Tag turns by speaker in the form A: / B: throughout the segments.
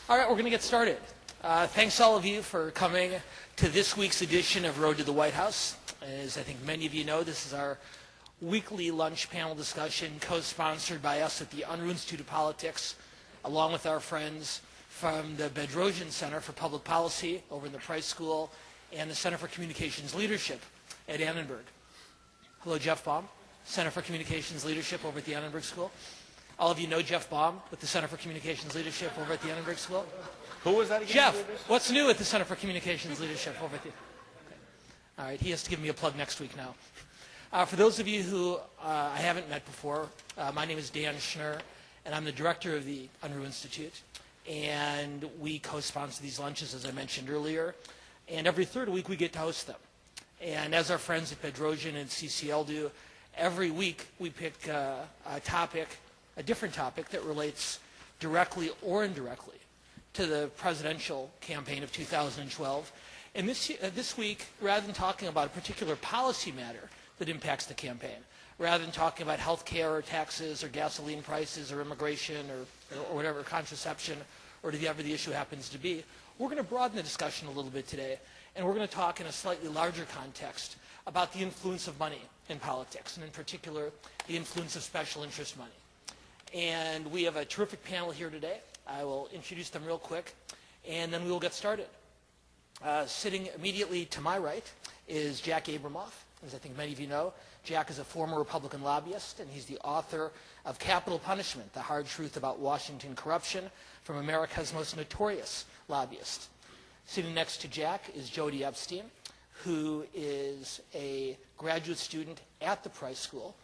A: All right, we're going to get started. Thanks all of you for coming to this week's edition of Road to the White House. As I think many of you know, this is our weekly lunch panel discussion co-sponsored by us at the Unruh Institute of Politics, along with our friends from the Bedrosian Center for Public Policy over in the Price School and the Center for Communications Leadership at Annenberg. Hello, Jeff Baum, Center for Communications Leadership over at the Annenberg School. All of you know Jeff Baum with the Center for Communications Leadership over at the Annenberg School.
B: Who was that again?
A: Jeff, what's new at the Center for Communications Leadership over at the... Okay. All right, he has to give me a plug next week now. For those of you who I haven't met before, my name is Dan Schnur, and I'm the director of the Unruh Institute. And we co-sponsor these lunches, as I mentioned earlier. And every third week, we get to host them. And as our friends at Bedrosian and CCL do, every week we pick a different topic that relates directly or indirectly to the presidential campaign of 2012. And this week, rather than talking about a particular policy matter that impacts the campaign, rather than talking about health care or taxes or gasoline prices or immigration or whatever, contraception, or whatever the issue happens to be, we're going to broaden the discussion a little bit today, and we're going to talk in a slightly larger context about the influence of money in politics, and in particular, the influence of special interest money. And we have a terrific panel here today. I will introduce them real quick, and then we will get started. Sitting immediately to my right is Jack Abramoff. As I think many of you know, Jack is a former Republican lobbyist, and he's the author of Capital Punishment, The Hard Truth About Washington Corruption from America's Most Notorious Lobbyist. Sitting next to Jack is Jody Epstein, who is a graduate student at the Price School,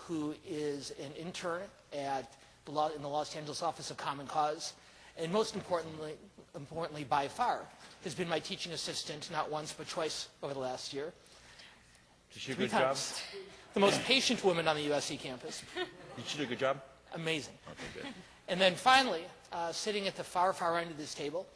A: who is an intern in the Los Angeles Office of Common Cause, and most importantly by far, has been my teaching assistant not once but twice over the last year.
B: Did she do a good job?
A: The most patient woman on the USC campus.
B: Did she do a good job?
A: Amazing.
B: Okay, good.
A: And then finally, sitting at the far end of this table,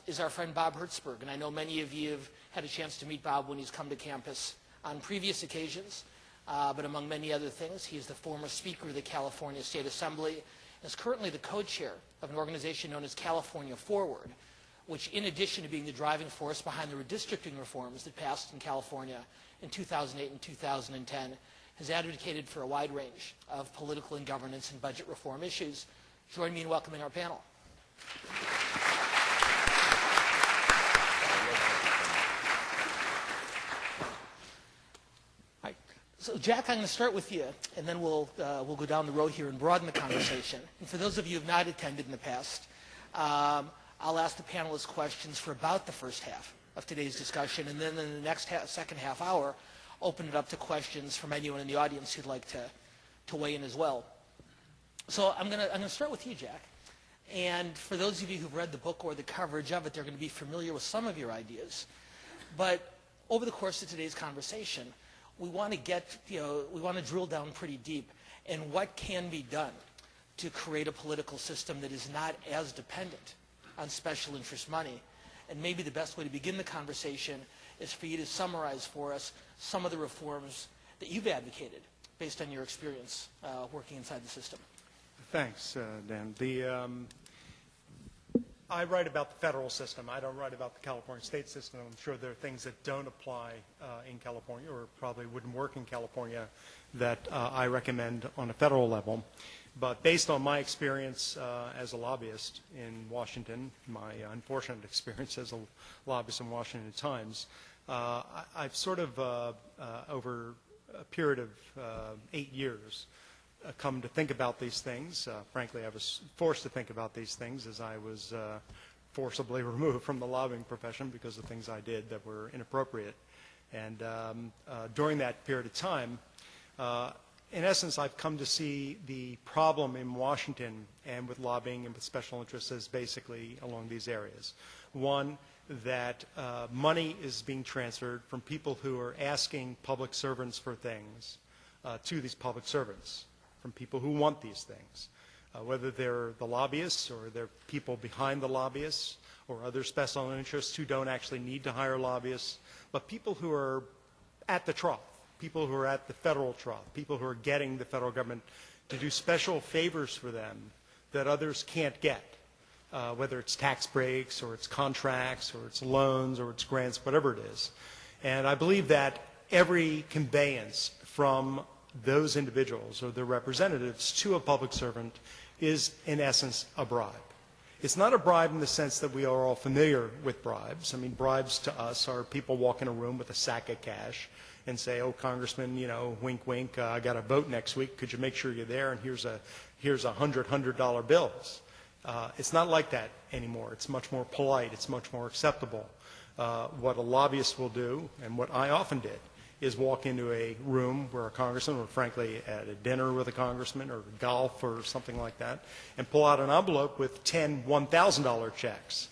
A: is our friend Bob Hertzberg. And I know many of you have had a chance to meet Bob when he's come to campus on previous occasions. But among many other things, he is the former Speaker of the California State Assembly and is currently the co-chair of an organization known as California Foward, which in addition to being the driving force behind the redistricting reforms that passed in California in 2008 and 2010, has advocated for a wide range of political and governance and budget reform issues. Join me in welcoming our panel. So Jack, I'm going to start with you, and then we'll go down the road here and broaden the conversation. And for those of you who have not attended in the past, I'll ask the panelists questions for about the first half of today's discussion, and then in the next second half hour, open it up to questions from anyone in the audience who'd like to weigh in as well. So I'm going to start with you, Jack. And for those of you who've read the book or the coverage of it, they're going to be familiar with some of your ideas. But over the course of today's conversation, we want to drill down pretty deep in what can be done to create a political system that is not as dependent on special interest money. And maybe the best way to begin the conversation is for you to summarize for us some of the reforms that you've advocated based on your experience working inside the system.
C: Thanks, Dan. I write about the federal system. I don't write about the California state system. I'm sure there are things that don't apply in California or probably wouldn't work in California that I recommend on a federal level. But based on my experience as a lobbyist in Washington, my unfortunate experience as a lobbyist in Washington at times, I've sort of, over a period of 8 years, come to think about these things. Frankly, I was forced to think about these things as I was forcibly removed from the lobbying profession because of things I did that were inappropriate. And during that period of time, in essence, I've come to see the problem in Washington and with lobbying and with special interests as basically along these areas. One, that money is being transferred from people who are asking public servants for things to these public servants, from people who want these things, whether they're the lobbyists or they're people behind the lobbyists or other special interests who don't actually need to hire lobbyists, but people who are at the trough, people who are at the federal trough, people who are getting the federal government to do special favors for them that others can't get. whether it's tax breaks or it's contracts or it's loans or it's grants, whatever it is. And I believe that every conveyance from those individuals or their representatives to a public servant is, in essence, a bribe. It's not a bribe in the sense that we are all familiar with bribes. I mean, bribes to us are people walk in a room with a sack of cash and say, oh, Congressman, you know, wink, wink, I got a vote next week. Could you make sure you're there? And here's $100 bills. It's not like that anymore. It's much more polite. It's much more acceptable. What a lobbyist will do, and what I often did, is walk into a room where a congressman, or frankly at a dinner with a congressman, or golf or something like that, and pull out an envelope with 10 $1,000 checks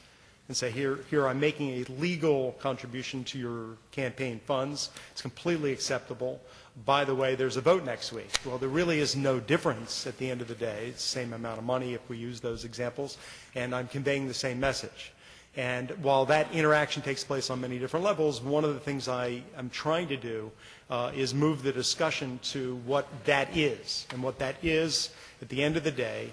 C: and say, here I'm making a legal contribution to your campaign funds. It's completely acceptable. By the way, there's a vote next week. Well, there really is no difference at the end of the day. It's the same amount of money if we use those examples, and I'm conveying the same message. And while that interaction takes place on many different levels, one of the things I am trying to do is move the discussion to what that is. And what that is, at the end of the day,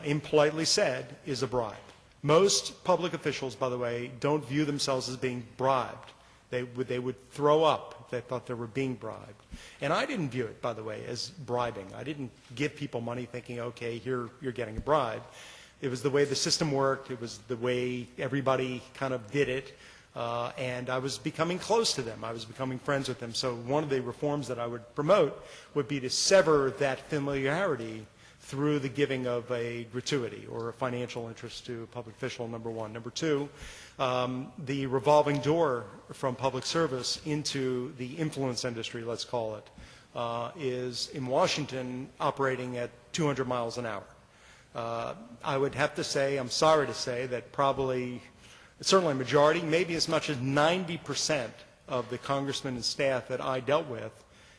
C: impolitely said, is a bribe. Most public officials, by the way, don't view themselves as being bribed. They would throw up if they thought they were being bribed. And I didn't view it, by the way, as bribing. I didn't give people money thinking, okay, here you're getting a bribe. It was the way the system worked. It was the way everybody kind of did it. And I was becoming close to them. I was becoming friends with them. So one of the reforms that I would promote would be to sever that familiarity through the giving of a gratuity or a financial interest to a public official, number one. Number two, the revolving door from public service into the influence industry, let's call it, is in Washington operating at 200 miles an hour. I would have to say, I'm sorry to say, that probably, certainly a majority, maybe as much as 90% of the congressmen and staff that I dealt with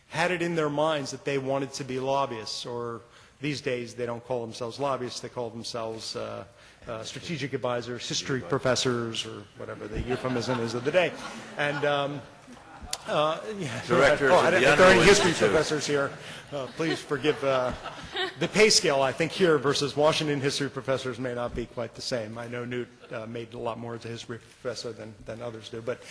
C: had it in their minds that they wanted to be lobbyists, or these days they don't call themselves lobbyists, they call themselves strategic advisors, history professors, or whatever the euphemism is of the day. And
B: Directors of the
C: if there are any history
B: Institute.
C: professors here, please forgive the pay scale, I think, here versus Washington history professors may not be quite the same. I know Newt made a lot more as a history professor than others do. But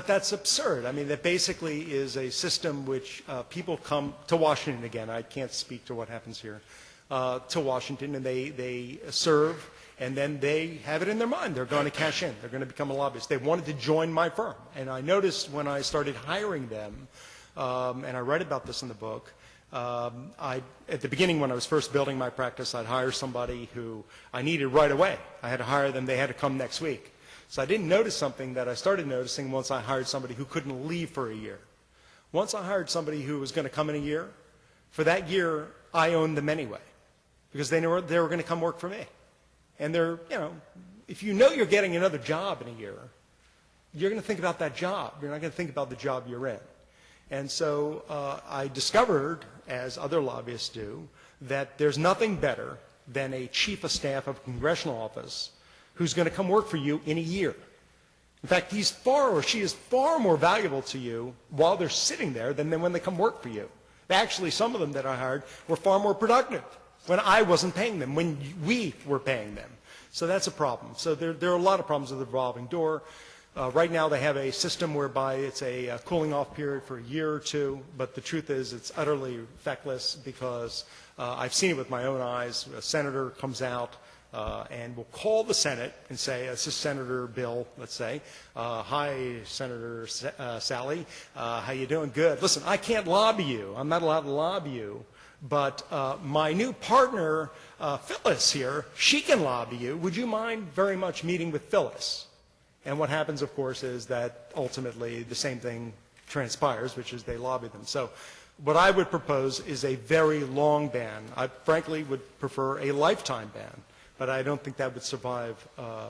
C: that's absurd. I mean, that basically is a system which people come to Washington again. I can't speak to what happens here. To Washington, and they serve, and then they have it in their mind. They're going to cash in. They're going to become a lobbyist. They wanted to join my firm. And I noticed when I started hiring them, and I write about this in the book, at the beginning when I was first building my practice, I'd hire somebody who I needed right away. I had to hire them. They had to come next week. So I didn't notice something that I started noticing once I hired somebody who couldn't leave for a year. Once I hired somebody who was going to come in a year, for that year, I owned them anyway, because they were going to come work for me. And they're, you know, if you know you're getting another job in a year, you're going to think about that job. You're not going to think about the job you're in. And so I discovered, as other lobbyists do, that there's nothing better than a chief of staff of a congressional office who's going to come work for you in a year. In fact, he's far, or she is far more valuable to you while they're sitting there than when they come work for you. Actually, some of them that I hired were far more productive when I wasn't paying them, when we were paying them. So that's a problem. So there are a lot of problems with the revolving door. Right now they have a system whereby it's a cooling off period for a year or two, but the truth is it's utterly feckless, because I've seen it with my own eyes. A senator comes out and will call the Senate and say, this is Senator Bill, let's say, hi, Senator Sally, how you doing? Good. Listen, I can't lobby you. I'm not allowed to lobby you. But my new partner, Phyllis here, she can lobby you. Would you mind very much meeting with Phyllis? And what happens, of course, is that ultimately the same thing transpires, which is they lobby them. So what I would propose is a very long ban. I frankly would prefer a lifetime ban, but I don't think that would survive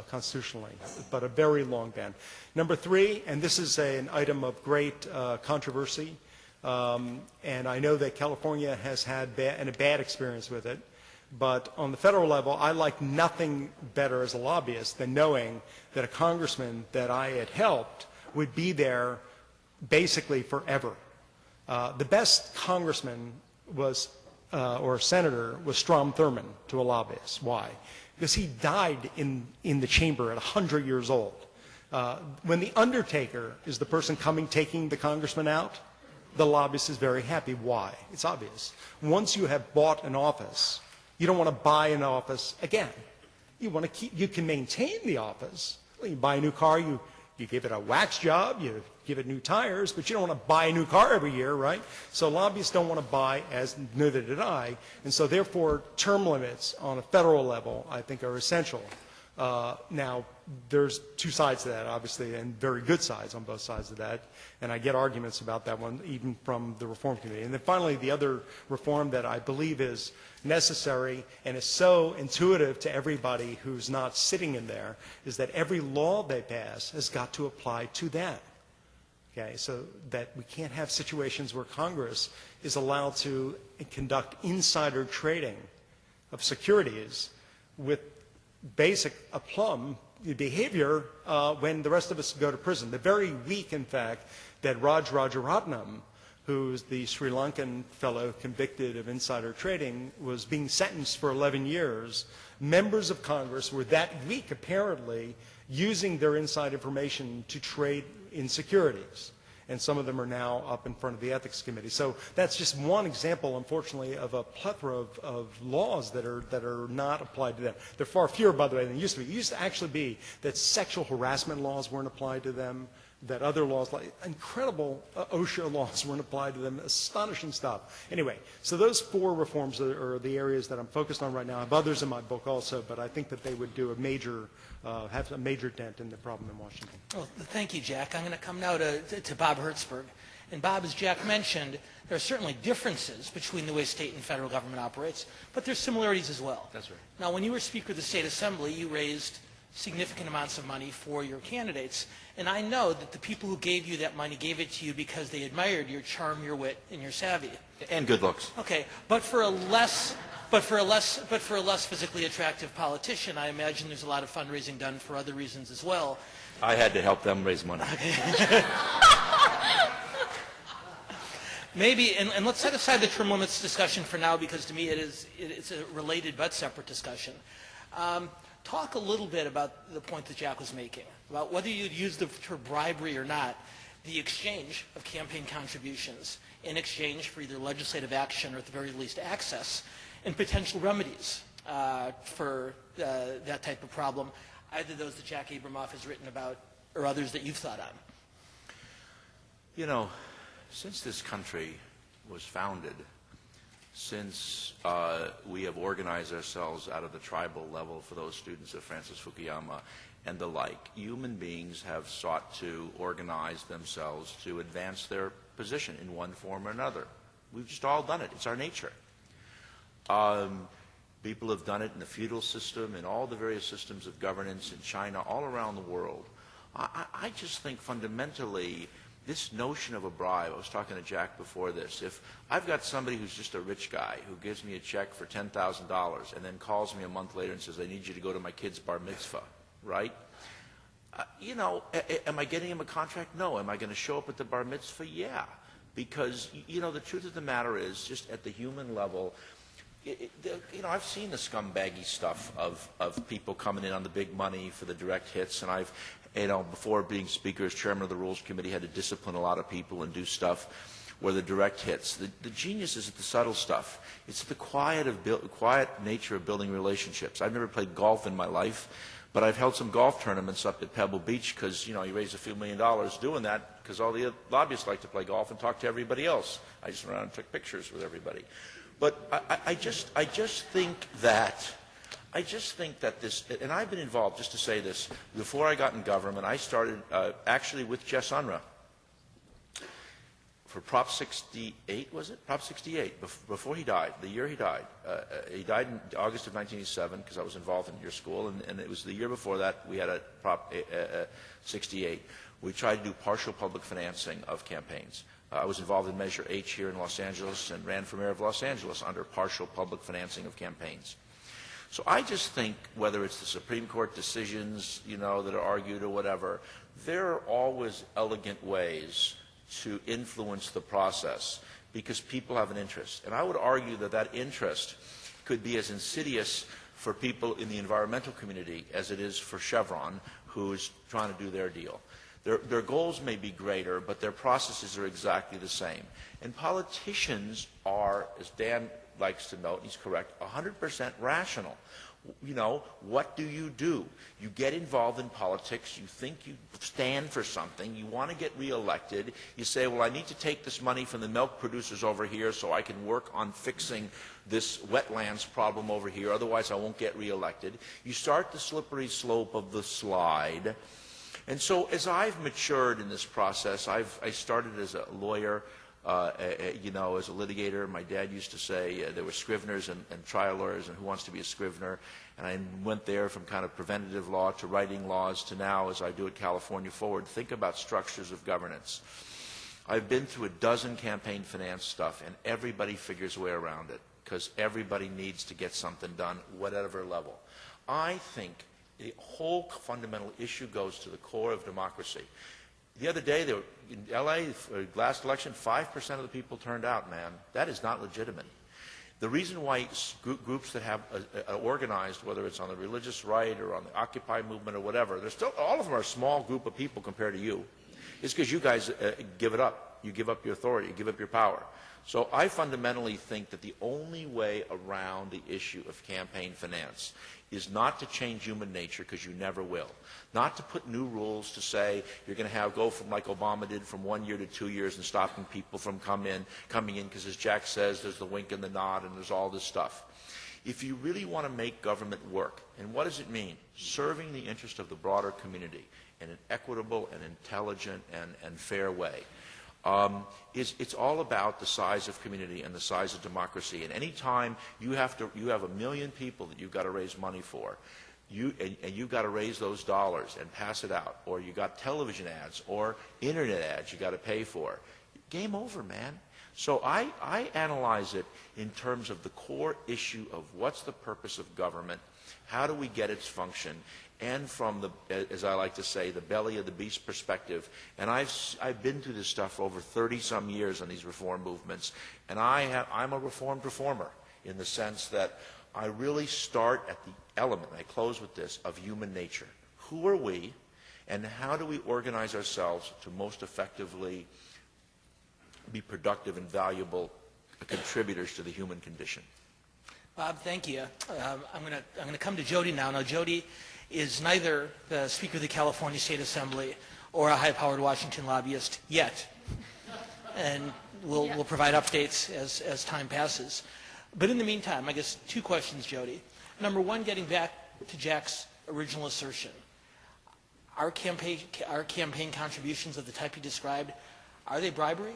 C: constitutionally, but a very long ban. Number three, and this is an item of great controversy, and I know that California has had a bad experience with it, but on the federal level, I like nothing better as a lobbyist than knowing that a congressman that I had helped would be there basically forever. The best congressman was, or senator, was Strom Thurmond to a lobbyist. Why? because he died in the chamber at 100 years old. When the undertaker is the person taking the congressman out, the lobbyist is very happy. Why? It's obvious. Once you have bought an office, you don't want to buy an office again. You can maintain the office. You buy a new car, you give it a wax job, you give it new tires, but you don't want to buy a new car every year, right? So lobbyists don't want to buy, as neither did I, and so therefore term limits on a federal level, I think, are essential. Now, there's two sides to that, obviously, and very good sides on both sides of that, and I get arguments about that one even from the Reform Committee. And then finally, the other reform that I believe is necessary and is so intuitive to everybody who's not sitting in there is that every law they pass has got to apply to them. Okay, so that we can't have situations where Congress is allowed to conduct insider trading of securities with basic aplomb behavior when the rest of us go to prison. The very week, in fact, that Raj Rajaratnam, who's the Sri Lankan fellow convicted of insider trading, was being sentenced for 11 years, members of Congress were that week apparently using their inside information to trade in securities. And some of them are now up in front of the Ethics Committee. So that's just one example, unfortunately, of a plethora of laws that are not applied to them. There are far fewer, by the way, than it used to be. It used to actually be that sexual harassment laws weren't applied to them, that other laws, like incredible OSHA laws weren't applied to them, astonishing stuff. Anyway, so those four reforms are the areas that I'm focused on right now. I have others in my book also, but I think that they would do have a major dent in the problem in Washington.
A: Well, thank you, Jack. I'm going to come now to Bob Hertzberg. And Bob, as Jack mentioned, there are certainly differences between the way state and federal government operates, but there's similarities as well.
B: That's right.
A: Now, when you were Speaker of the State Assembly, you raised significant amounts of money for your candidates. And I know that the people who gave you that money gave it to you because they admired your charm, your wit, and your savvy.
B: And good looks.
A: Okay, but for a less physically attractive politician, I imagine there's a lot of fundraising done for other reasons as well.
B: I had to help them raise money.
A: Okay. Maybe, and let's set aside the term limits discussion for now because to me it's a related but separate discussion. Talk a little bit about the point that Jack was making, about whether you'd use the term bribery or not, the exchange of campaign contributions in exchange for either legislative action or at the very least access and potential remedies for that type of problem, either those that Jack Abramoff has written about or others that you've thought on.
B: You know, since this country was founded, since we have organized ourselves out of the tribal level for those students of Francis Fukuyama and the like, human beings have sought to organize themselves to advance their position in one form or another. We've just all done it. It's our nature. People have done it in the feudal system, in all the various systems of governance in China, all around the world. I just think fundamentally this notion of a bribe, I was talking to Jack before this, if I've got somebody who's just a rich guy who gives me a check for $10,000 and then calls me a month later and says, I need you to go to my kid's bar mitzvah, right? You know, am I getting him a contract? No. Am I going to show up at the bar mitzvah? Yeah. Because, you know, the truth of the matter is, just at the human level, you know, I've seen the scumbaggy stuff of people coming in on the big money for the direct hits, and I've, you know, before being Speaker as Chairman of the Rules Committee, had to discipline a lot of people and do stuff where the direct hits. The genius is at the subtle stuff. It's the quiet nature of building relationships. I've never played golf in my life, but I've held some golf tournaments up at Pebble Beach because, you know, you raise a few $1 million doing that because all the lobbyists like to play golf and talk to everybody else. I just went around and took pictures with everybody. But I just think that this, and I've been involved, just to say this, before I got in government, I started actually with Jess Unruh for Prop 68, was it? Prop 68, before he died, the year he died. He died in August of 1987 because I was involved in your school, and it was the year before that we had a Prop 68. We tried to do partial public financing of campaigns. I was involved in Measure H here in Los Angeles and ran for mayor of Los Angeles under partial public financing of campaigns. So I just think, whether it's the Supreme Court decisions, you know, that are argued or whatever, there are always elegant ways to influence the process because people have an interest. And I would argue that that interest could be as insidious for people in the environmental community as it is for Chevron, who's trying to do their deal. Their goals may be greater, but their processes are exactly the same. And politicians are, as Dan likes to note, and he's correct, 100% rational. You know, what do? You get involved in politics, you think you stand for something, you want to get reelected, you say, well, I need to take this money from the milk producers over here so I can work on fixing this wetlands problem over here, otherwise I won't get reelected. You start the slippery slope of the slide. And so as I've matured in this process, I started as a lawyer, you know, as a litigator. My dad used to say there were scriveners and trial lawyers, and who wants to be a scrivener? And I went there from kind of preventative law to writing laws to now, as I do at California Foward, think about structures of governance. I've been through a dozen campaign finance stuff, and everybody figures a way around it, because everybody needs to get something done, whatever level. I think the whole fundamental issue goes to the core of democracy. The other day, there were, in LA, for last election, 5% of the people turned out, man. That is not legitimate. The reason why groups that have organized, whether it's on the religious right or on the Occupy movement or whatever, they're still, all of them are a small group of people compared to you. It's because you guys give it up. You give up your authority. You give up your power. So I fundamentally think that the only way around the issue of campaign finance is not to change human nature, because you never will. Not to put new rules to say you're going to go from, like Obama did, from 1 year to 2 years and stopping people from coming in, because as Jack says, there's the wink and the nod and there's all this stuff. If you really want to make government work, and what does it mean? Serving the interest of the broader community in an equitable and intelligent and fair way. It's all about the size of community and the size of democracy. And any time you have 1 million people that you've got to raise money for, and you've got to raise those dollars and pass it out, or you got television ads or internet ads you got to pay for, game over, man. So I analyze it in terms of the core issue of what's the purpose of government, how do we get its function, and from the, as I like to say, the belly of the beast perspective. And I've been through this stuff for over 30-some years on these reform movements, and I'm a reformed reformer in the sense that I really start at the element, and I close with this, of human nature. Who are we, and how do we organize ourselves to most effectively be productive and valuable contributors to the human condition?
A: Bob, thank you. I'm going to come to Jody now. Now, Jody is neither the Speaker of the California State Assembly or a high-powered Washington lobbyist yet, and we'll provide updates as time passes. But in the meantime, I guess 2 questions, Jody. Number 1, getting back to Jack's original assertion. Our campaign contributions of the type you described, are they bribery,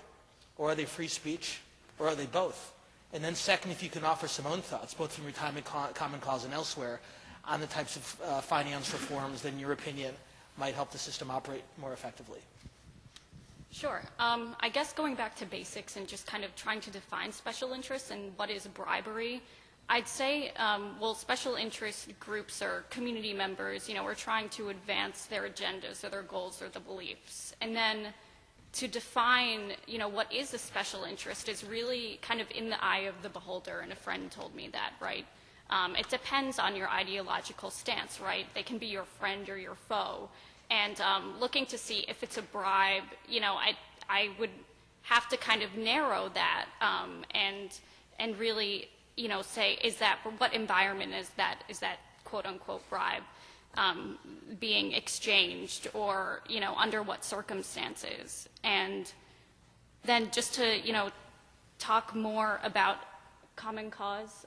A: or are they free speech, or are they both? And then second, if you can offer some own thoughts, both from Retirement Common Cause and elsewhere, on the types of finance reforms that, in your opinion, might help the system operate more effectively.
D: Sure. I guess going back to basics and just kind of trying to define special interests and what is bribery, I'd say, well, special interest groups or community members, are trying to advance their agendas or their goals or the beliefs. And then to define, what is a special interest is really kind of in the eye of the beholder, and a friend told me that, right? It depends on your ideological stance, right? They can be your friend or your foe. And looking to see if it's a bribe, I would have to kind of narrow that and really, say, what environment is that quote unquote bribe being exchanged, or, under what circumstances? And then just to, talk more about Common Cause,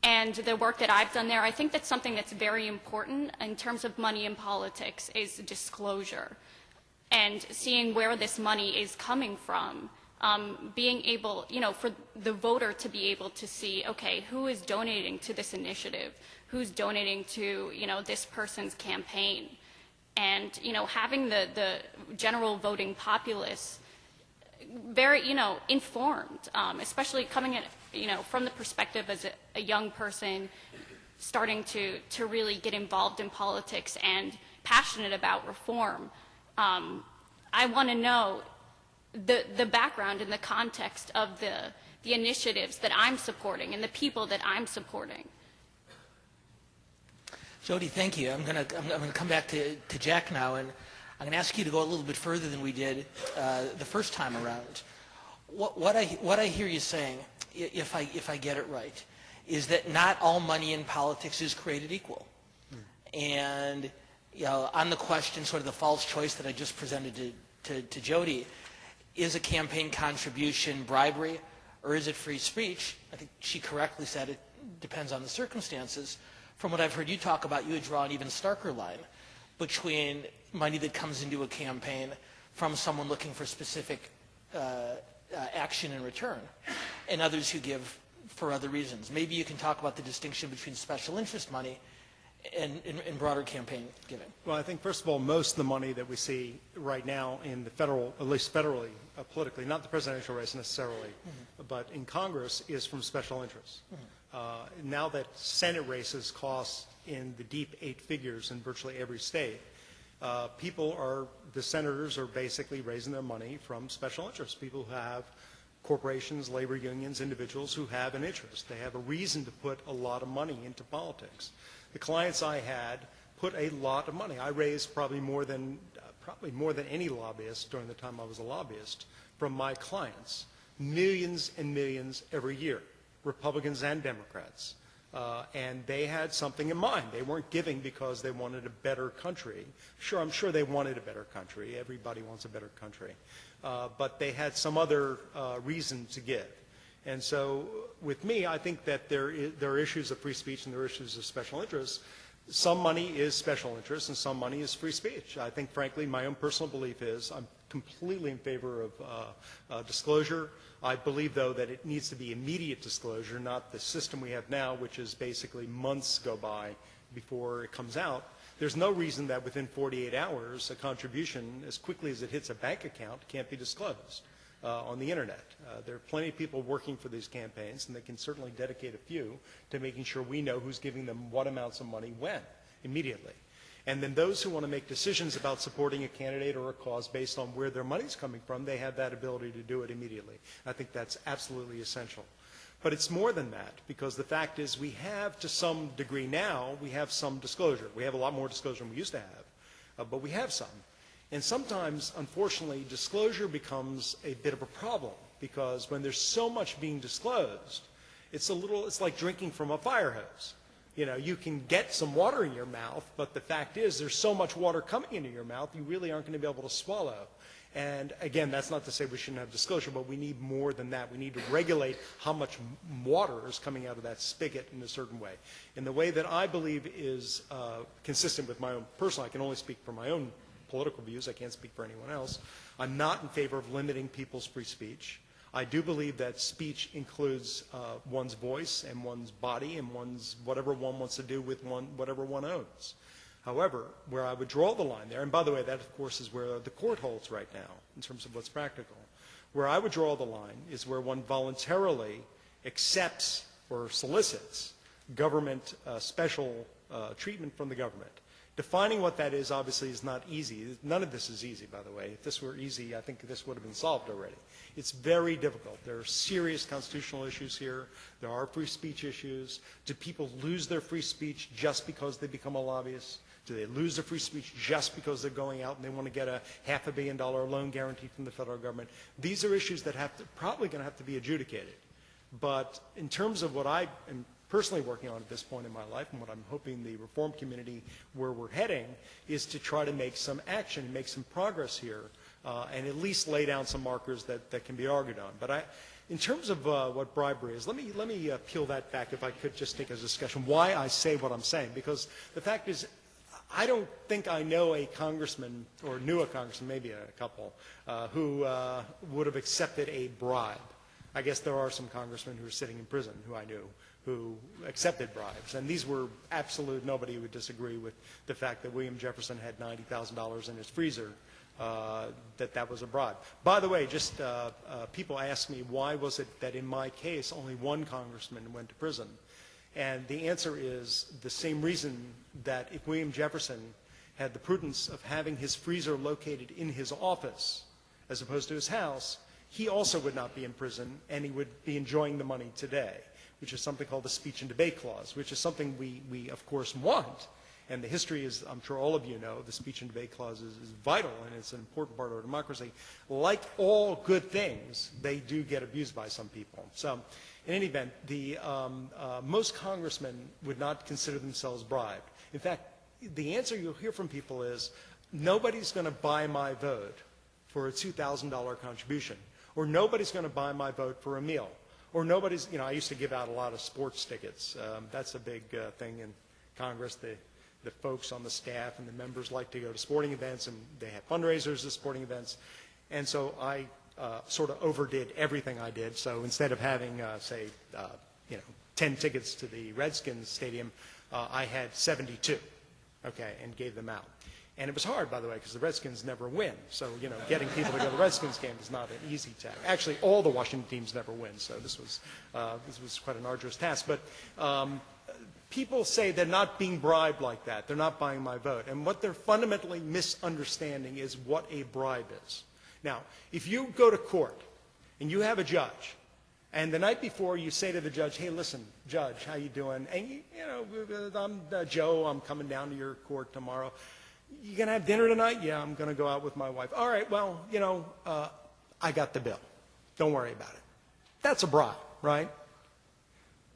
D: and the work that I've done there, I think that's something that's very important in terms of money in politics is disclosure, and seeing where this money is coming from, being able, for the voter to be able to see, okay, who is donating to this initiative, who's donating to, this person's campaign, and, having the general voting populace very, informed, especially coming at, from the perspective as a young person starting to really get involved in politics and passionate about reform. I want to know the background and the context of the initiatives that I'm supporting and the people that I'm supporting.
A: Jody, thank you. I'm gonna come back to Jack now, and I'm gonna ask you to go a little bit further than we did the first time around. What I hear you saying, if I get it right, is that not all money in politics is created equal. And on the question, sort of the false choice that I just presented to Jody, is a campaign contribution bribery or is it free speech? I think she correctly said it depends on the circumstances. From what I've heard you talk about, you would draw an even starker line between money that comes into a campaign from someone looking for specific action in return and others who give for other reasons. Maybe you can talk about the distinction between special interest money and broader campaign giving.
C: Well, I think, first of all, most of the money that we see right now in the federal, at least federally, politically, not the presidential race necessarily, but in Congress, is from special interests. Now that Senate races cost in the deep 8 figures in virtually every state, the senators are basically raising their money from special interests. People who have corporations, labor unions, individuals who have an interest. They have a reason to put a lot of money into politics. The clients I had put a lot of money. I raised probably more than any lobbyist during the time I was a lobbyist from my clients. Millions and millions every year, Republicans and Democrats. And they had something in mind. They weren't giving because they wanted a better country. Sure, I'm sure they wanted a better country. Everybody wants a better country. But they had some other reason to give. And so with me, I think that there are issues of free speech and there are issues of special interests. Some money is special interest and some money is free speech. I think, frankly, my own personal belief is I'm completely in favor of disclosure. I believe, though, that it needs to be immediate disclosure, not the system we have now, which is basically months go by before it comes out. There's no reason that within 48 hours a contribution, as quickly as it hits a bank account, can't be disclosed on the Internet. There are plenty of people working for these campaigns, and they can certainly dedicate a few to making sure we know who's giving them what amounts of money when, immediately. And then those who want to make decisions about supporting a candidate or a cause based on where their money's coming from, they have that ability to do it immediately. I think that's absolutely essential. But it's more than that, because the fact is we have, to some degree now, we have some disclosure. We have a lot more disclosure than we used to have, but we have some. And sometimes, unfortunately, disclosure becomes a bit of a problem, because when there's so much being disclosed, it's like drinking from a fire hose. You know, you can get some water in your mouth, but the fact is there's so much water coming into your mouth, you really aren't going to be able to swallow. And again, that's not to say we shouldn't have disclosure, but we need more than that. We need to regulate how much water is coming out of that spigot in a certain way. In the way that I believe is consistent with my own personal, I can only speak for my own political views, I can't speak for anyone else. I'm not in favor of limiting people's free speech. I do believe that speech includes one's voice and one's body and one's whatever one wants to do with whatever one owns. However, where I would draw the line there, and by the way, that of course is where the court holds right now in terms of what's practical. Where I would draw the line is where one voluntarily accepts or solicits government special treatment from the government. Defining what that is obviously is not easy. None of this is easy, by the way. If this were easy, I think this would have been solved already. It's very difficult. There are serious constitutional issues here. There are free speech issues. Do people lose their free speech just because they become a lobbyist? Do they lose their free speech just because they're going out and they want to get a $500 million loan guarantee from the federal government? These are issues that probably going to have to be adjudicated. But in terms of what I am personally working on at this point in my life, and what I'm hoping the reform community, where we're heading, is to try to make some action, make some progress here, and at least lay down some markers that can be argued on. But in terms of what bribery is, let me peel that back, if I could just take as a discussion, why I say what I'm saying. Because the fact is, I don't think I know a congressman, or knew a congressman, maybe a couple, who would have accepted a bribe. I guess there are some congressmen who are sitting in prison who I knew who accepted bribes. And these were absolute, nobody would disagree with the fact that William Jefferson had $90,000 in his freezer, that was a bribe. By the way, just people ask me, why was it that in my case only one congressman went to prison? And the answer is the same reason that if William Jefferson had the prudence of having his freezer located in his office as opposed to his house, he also would not be in prison and he would be enjoying the money today, which is something called the speech and debate clause, which is something we of course want. And the history is, I'm sure all of you know, the speech and debate clause is vital, and it's an important part of our democracy. Like all good things, they do get abused by some people. So in any event, most congressmen would not consider themselves bribed. In fact, the answer you'll hear from people is, nobody's going to buy my vote for a $2,000 contribution, or nobody's going to buy my vote for a meal, or nobody's, I used to give out a lot of sports tickets. That's a big thing in Congress. The folks on the staff and the members like to go to sporting events, and they have fundraisers at sporting events. And so I sort of overdid everything I did. So instead of having, say, 10 tickets to the Redskins stadium, I had 72, okay, and gave them out. And it was hard, by the way, because the Redskins never win. So, getting people to go to the Redskins game is not an easy task. Actually, all the Washington teams never win, so this was quite an arduous task. But people say they're not being bribed like that. They're not buying my vote. And what they're fundamentally misunderstanding is what a bribe is. Now, if you go to court and you have a judge, and the night before you say to the judge, hey, listen, judge, how you doing? And, I'm Joe. I'm coming down to your court tomorrow. You going to have dinner tonight? Yeah, I'm going to go out with my wife. All right, well, I got the bill. Don't worry about it. That's a bribe, right?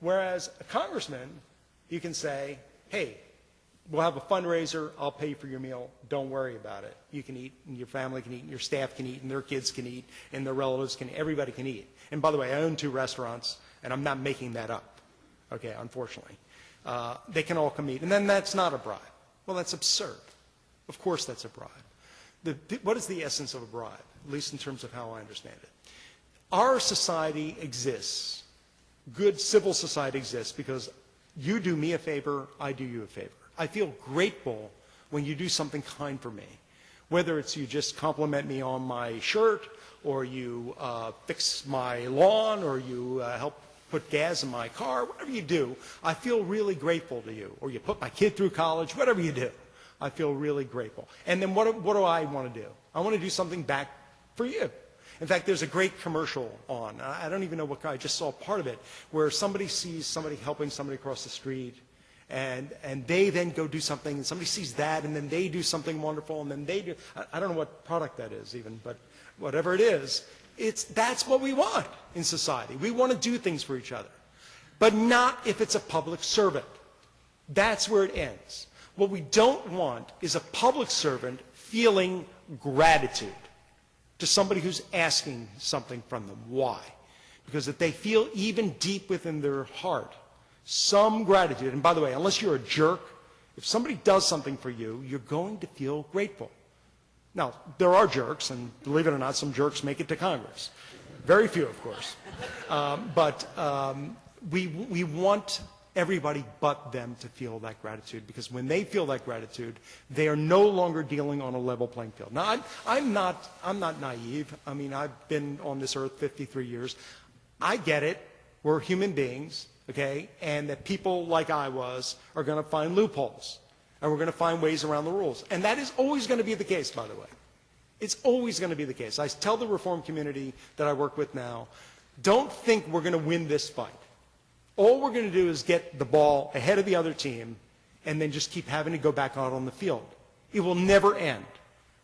C: Whereas a congressman, you can say, hey, we'll have a fundraiser. I'll pay for your meal. Don't worry about it. You can eat, and your family can eat, and your staff can eat, and their kids can eat, and their relatives can eat. Everybody can eat. And by the way, I own 2 restaurants, and I'm not making that up, okay, unfortunately. They can all come eat. And then that's not a bribe. Well, that's absurd. Of course that's a bribe. What is the essence of a bribe, at least in terms of how I understand it? Our society exists, good civil society exists, because you do me a favor, I do you a favor. I feel grateful when you do something kind for me, whether it's you just compliment me on my shirt, or you fix my lawn, or you help put gas in my car, whatever you do, I feel really grateful to you. Or you put my kid through college, whatever you do. I feel really grateful. And then what do I want to do? I want to do something back for you. In fact, there's a great commercial on. I don't even know what kind. I just saw part of it, where somebody sees somebody helping somebody across the street, and they then go do something, and somebody sees that, and then they do something wonderful, and then they do. I don't know what product that is even, but whatever it is, that's what we want in society. We want to do things for each other, but not if it's a public servant. That's where it ends. What we don't want is a public servant feeling gratitude to somebody who's asking something from them. Why? Because if they feel even deep within their heart some gratitude, and by the way, unless you're a jerk, if somebody does something for you, you're going to feel grateful. Now, there are jerks, and believe it or not, some jerks make it to Congress. Very few, of course. But we want everybody but them to feel that gratitude, because when they feel that gratitude, they are no longer dealing on a level playing field. Now, I'm not naive. I mean, I've been on this earth 53 years. I get it. We're human beings, okay? And that people like I was are going to find loopholes, and we're going to find ways around the rules. And that is always going to be the case, by the way. It's always going to be the case. I tell the reform community that I work with now, don't think we're going to win this fight. All we're going to do is get the ball ahead of the other team and then just keep having to go back out on the field. It will never end.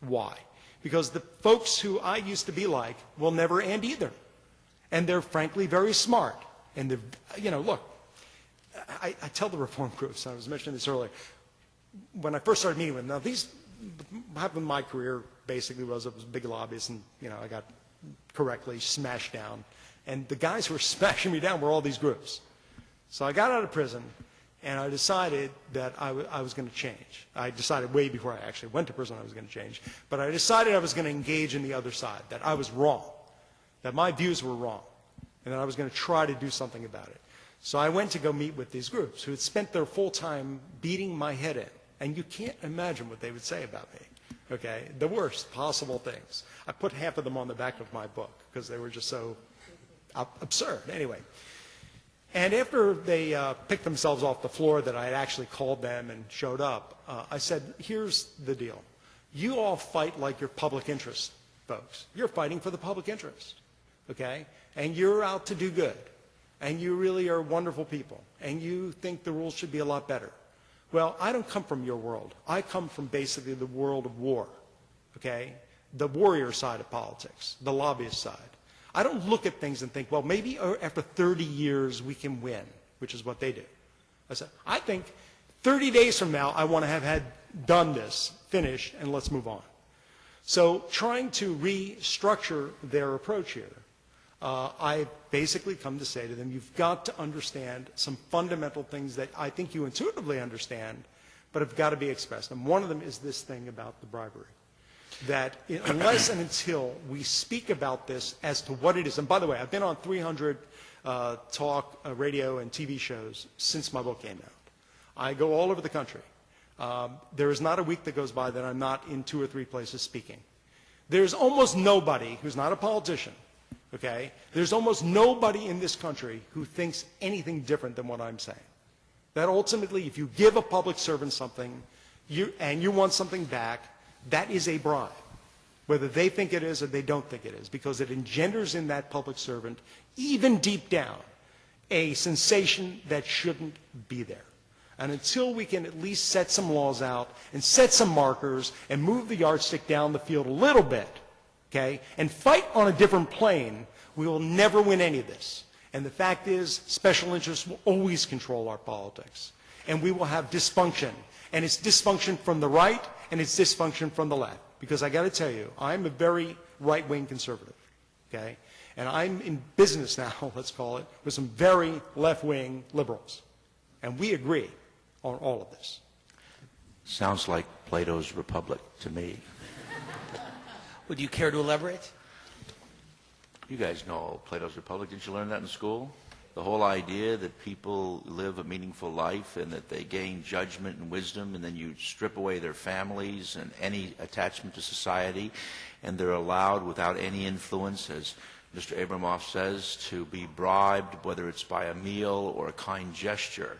C: Why? Because the folks who I used to be like will never end either. And they're frankly very smart. And they're, look, I tell the reform groups, I was mentioning this earlier, when I first started meeting with them, now these, what happened in my career basically was I was a big lobbyist, and I got correctly smashed down. And the guys who were smashing me down were all these groups. So I got out of prison, and I decided that I was going to change. I decided way before I actually went to prison I was going to change. But I decided I was going to engage in the other side, that I was wrong, that my views were wrong, and that I was going to try to do something about it. So I went to go meet with these groups who had spent their full time beating my head in. And you can't imagine what they would say about me, okay? The worst possible things. I put half of them on the back of my book because they were just so absurd. Anyway. And after they picked themselves off the floor that I had actually called them and showed up, I said, here's the deal. You all fight like you're public interest folks. You're fighting for the public interest, okay? And you're out to do good. And you really are wonderful people. And you think the rules should be a lot better. Well, I don't come from your world. I come from basically the world of war, okay? The warrior side of politics, the lobbyist side. I don't look at things and think, well, maybe after 30 years we can win, which is what they do. I said, I think 30 days from now I want to have had done this, finished, and let's move on. So trying to restructure their approach here, I basically come to say to them, you've got to understand some fundamental things that I think you intuitively understand, but have got to be expressed. And one of them is this thing about the bribery. That unless and until we speak about this as to what it is, and by the way, I've been on 300 talk, radio, and TV shows since my book came out. I go all over the country. There is not a week that goes by that I'm not in 2 or 3 places speaking. There's almost nobody who's not a politician, okay? There's almost nobody in this country who thinks anything different than what I'm saying. That ultimately, if you give a public servant something and you want something back, that is a bribe, whether they think it is or they don't think it is, because it engenders in that public servant, even deep down, a sensation that shouldn't be there. And until we can at least set some laws out and set some markers and move the yardstick down the field a little bit, okay, and fight on a different plane, we will never win any of this. And the fact is, special interests will always control our politics. And we will have dysfunction. And it's dysfunction from the right, and it's dysfunction from the left. Because I got to tell you, I'm a very right-wing conservative, okay? And I'm in business now, let's call it, with some very left-wing liberals. And we agree on all of this.
B: Sounds like Plato's Republic to me.
A: Would you care to elaborate?
B: You guys know Plato's Republic. Didn't you learn that in school? The whole idea that people live a meaningful life and that they gain judgment and wisdom, and then you strip away their families and any attachment to society, and they're allowed without any influence, as Mr. Abramoff says, to be bribed, whether it's by a meal or a kind gesture.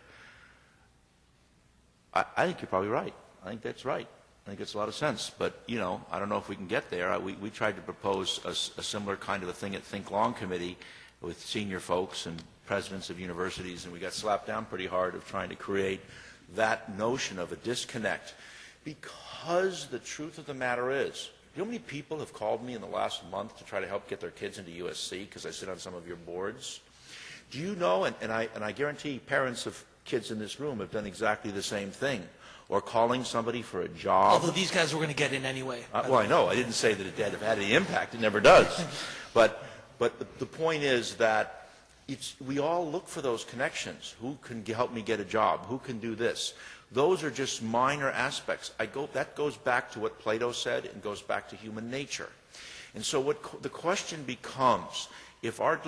B: I think you're probably right. I think that's right. I think it's a lot of sense. But, you know, I don't know if we can get there. We tried to propose a similar kind of a thing at Think Long Committee with senior folks and presidents of universities, and we got slapped down pretty hard of trying to create that notion of a disconnect. Because the truth of the matter is, you know how many people have called me in the last month to try to help get their kids into USC because I sit on some of your boards? Do you know, and I guarantee parents of kids in this room have done exactly the same thing, or calling somebody for a job.
A: Although these guys were going to get in anyway.
B: Well, I know. I didn't say that it had had any impact. It never does. But the point is that we all look for those connections. Who can help me get a job? Who can do this? Those are just minor aspects. That goes back to what Plato said and goes back to human nature. And so the question becomes, if art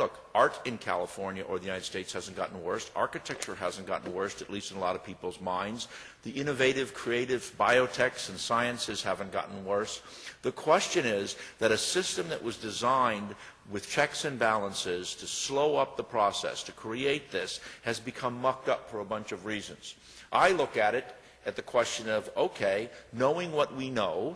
B: in California or the United States hasn't gotten worse, architecture hasn't gotten worse, at least in a lot of people's minds, the innovative, creative biotechs and sciences haven't gotten worse. The question is that a system that was designed with checks and balances to slow up the process, to create this, has become mucked up for a bunch of reasons. I look at it at the question of, okay, knowing what we know,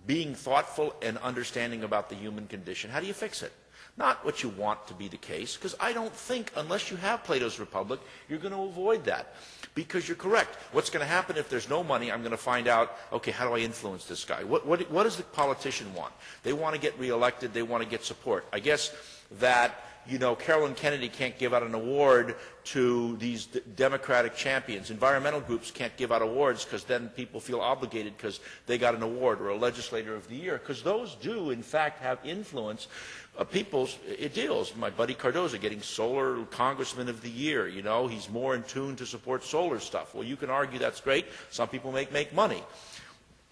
B: being thoughtful and understanding about the human condition, how do you fix it? Not what you want to be the case, because I don't think, unless you have Plato's Republic, you're going to avoid that. Because you're correct. What's going to happen if there's no money? I'm going to find out, okay, how do I influence this guy? What does the politician want? They want to get reelected. They want to get support. I guess that, you know, Carolyn Kennedy can't give out an award to these Democratic champions. Environmental groups can't give out awards because then people feel obligated because they got an award, or a legislator of the year, because those do, in fact, have influence. People's deals. My buddy Cardoza getting solar congressman of the year. You know, he's more in tune to support solar stuff. Well, you can argue that's great. Some people make money.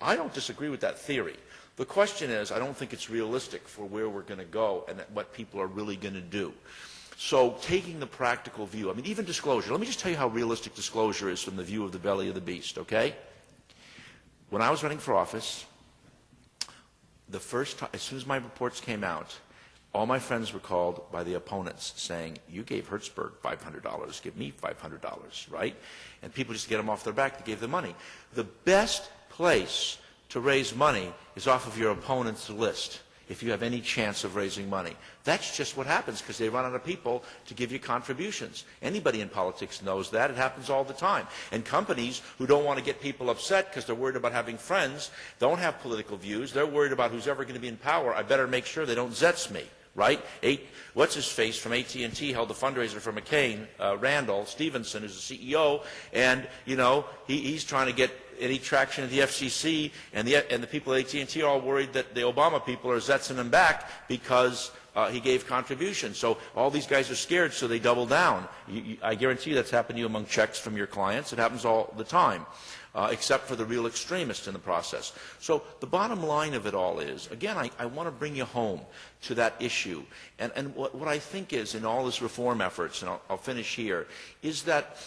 B: I don't disagree with that theory. The question is, I don't think it's realistic for where we're going to go and what people are really going to do. So taking the practical view, I mean, even disclosure. Let me just tell you how realistic disclosure is from the view of the belly of the beast, okay? When I was running for office, the first time, as soon as my reports came out, all my friends were called by the opponents saying, you gave Hertzberg $500, give me $500, right? And people just get them off their back, they gave them money. The best place to raise money is off of your opponent's list. if you have any chance of raising money. That's just what happens because they run out of people to give you contributions. Anybody in politics knows that. It happens all the time. And companies who don't want to get people upset because they're worried about having friends, don't have political views, they're worried about who's ever going to be in power, I better make sure they don't zets me. Right? What's-his-face from AT&T held a fundraiser for McCain, Randall Stevenson, who's the CEO, and, you know, he's trying to get any traction at the FCC, and the people at AT&T are all worried that the Obama people are zetzing him back because he gave contributions. So all these guys are scared, so they double down. I guarantee that's happened to you among checks from your clients. It happens all the time. Except for the real extremists in the process. So the bottom line of it all is, again, I want to bring you home to that issue. And what I think is, in all this reform efforts, and I'll finish here, is that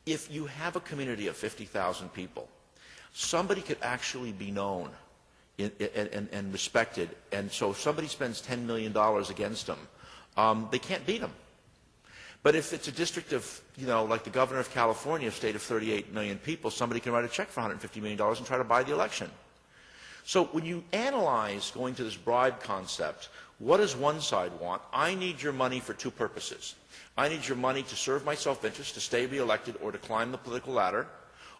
B: if you have a community of 50,000 people, somebody could actually be known and respected. And so if somebody spends $10 million against them, they can't beat them. But if it's a district of, you know, like the governor of California, a state of 38 million people, somebody can write a check for $150 million and try to buy the election. So when you analyze going to this bribe concept, what does one side want? I need your money for two purposes. I need your money to serve my self-interest, to stay re-elected, or to climb the political ladder.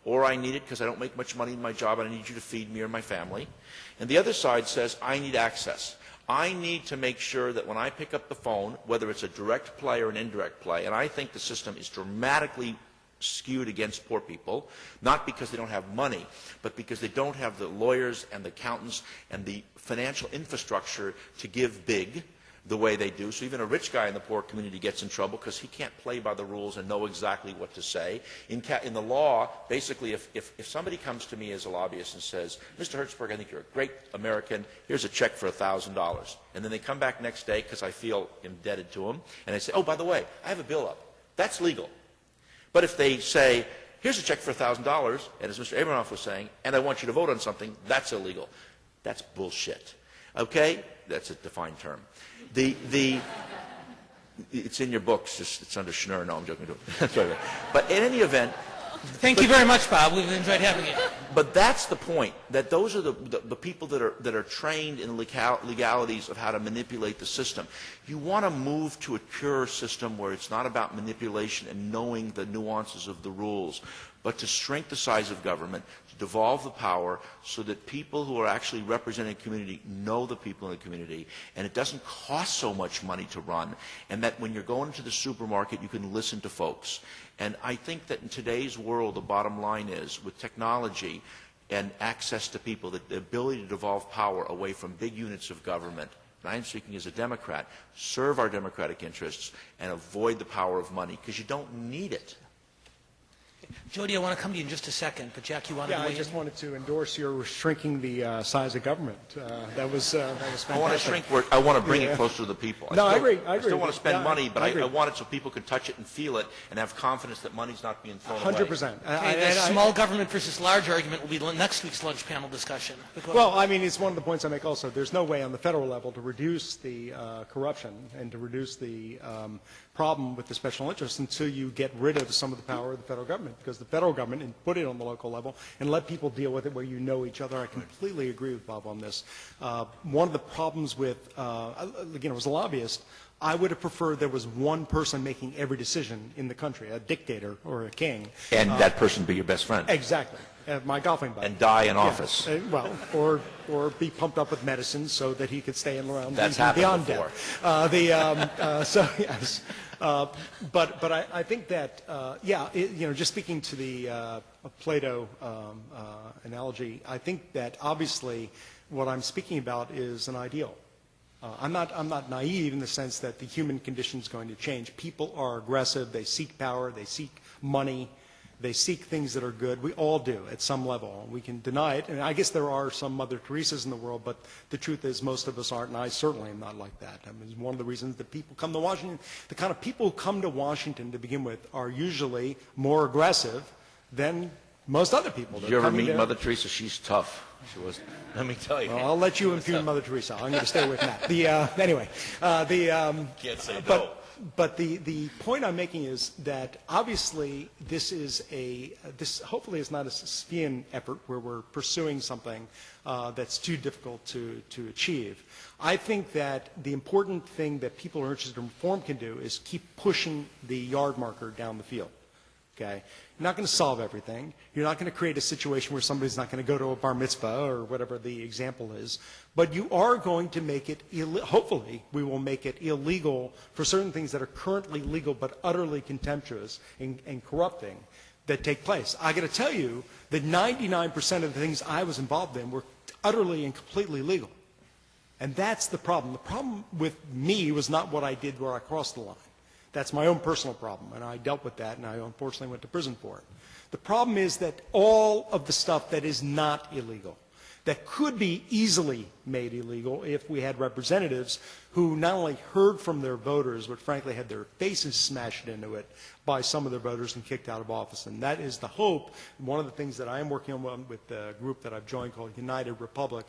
B: Or I need it because I don't make much money in my job and I need you to feed me or my family. And the other side says, I need access. I need to make sure that when I pick up the phone, whether it's a direct play or an indirect play, and I think the system is dramatically skewed against poor people, not because they don't have money, but because they don't have the lawyers and the accountants and the financial infrastructure to give big the way they do. So even a rich guy in the poor community gets in trouble because he can't play by the rules and know exactly what to say. In the law, basically, if somebody comes to me as a lobbyist and says, Mr. Hertzberg, I think you're a great American, here's a check for $1,000. And then they come back next day because I feel indebted to them, and I say, oh, by the way, I have a bill up. That's legal. But if they say, here's a check for $1,000, and as Mr. Abramoff was saying, and I want you to vote on something, that's illegal. That's bullshit. Okay? That's a defined term. It's in your books. It's under Schnur. No, I'm joking. Sorry. But in any event...
A: Thank you very much, Bob. We've enjoyed having you.
B: But that's the point, that those are the people that are trained in legalities of how to manipulate the system. You want to move to a pure system where it's not about manipulation and knowing the nuances of the rules, but to shrink the size of government, to devolve the power so that people who are actually representing the community know the people in the community, and it doesn't cost so much money to run, and that when you're going to the supermarket, you can listen to folks. And I think that in today's world, the bottom line is, with technology and access to people, that the ability to devolve power away from big units of government, and I'm speaking as a Democrat, serve our democratic interests and avoid the power of money, because you don't need it.
A: Jody, I want to come to you in just a second, but Jack, you wanted to weigh in?
C: I just wanted to endorse your shrinking the size of government. That was fantastic.
B: I want to shrink work. I want to bring it closer to the people.
C: I agree.
B: I still want to spend money, but I want it so people can touch it and feel it and have confidence that money's not being thrown away.
C: 100%.
A: The small government versus large argument will be next week's lunch panel discussion.
C: Well, I mean, it's one of the points I make also. There's no way on the federal level to reduce the corruption and to reduce the problem with the special interests until you get rid of some of the power of the federal government, because the federal government, and put it on the local level and let people deal with it where you know each other. I completely agree with Bob on this. One of the problems with, again, as a lobbyist, I would have preferred there was one person making every decision in the country, a dictator or a king.
B: And that person be your best friend.
C: Exactly. My golfing buddy.
B: And die in office.
C: Well, or be pumped up with medicine so that he could stay around beyond death. So yes. But I think that, just speaking to the Plato analogy, I think that obviously what I'm speaking about is an ideal. I'm not naive in the sense that the human condition is going to change. People are aggressive. They seek power. They seek money. They seek things that are good. We all do at some level. We can deny it. And I guess there are some Mother Teresas in the world, but the truth is most of us aren't, and I certainly am not like that. I mean, it's one of the reasons that people come to Washington. The kind of people who come to Washington to begin with are usually more aggressive than most other people.
B: Did you ever meet Mother Teresa? She's tough. She was. Let me tell you.
C: Well, I'll let you impugn Mother Teresa. I'm going to stay away from that. Anyway.
B: Can't say no.
C: but the point I'm making is that obviously this hopefully is not a Sisyphean effort where we're pursuing something that's too difficult to achieve. I think that the important thing that people who are interested in reform can do is keep pushing the yard marker down the field. Okay? You're not going to solve everything. You're not going to create a situation where somebody's not going to go to a bar mitzvah or whatever the example is. But you are going to make it, hopefully, we will make it illegal for certain things that are currently legal but utterly contemptuous and corrupting that take place. I got to tell you that 99% of the things I was involved in were utterly and completely legal. And that's the problem. The problem with me was not what I did where I crossed the line. That's my own personal problem, and I dealt with that, and I unfortunately went to prison for it. The problem is that all of the stuff that is not illegal, that could be easily made illegal if we had representatives who not only heard from their voters, but frankly had their faces smashed into it by some of their voters and kicked out of office. And that is the hope. One of the things that I am working on with the group that I've joined called United Republic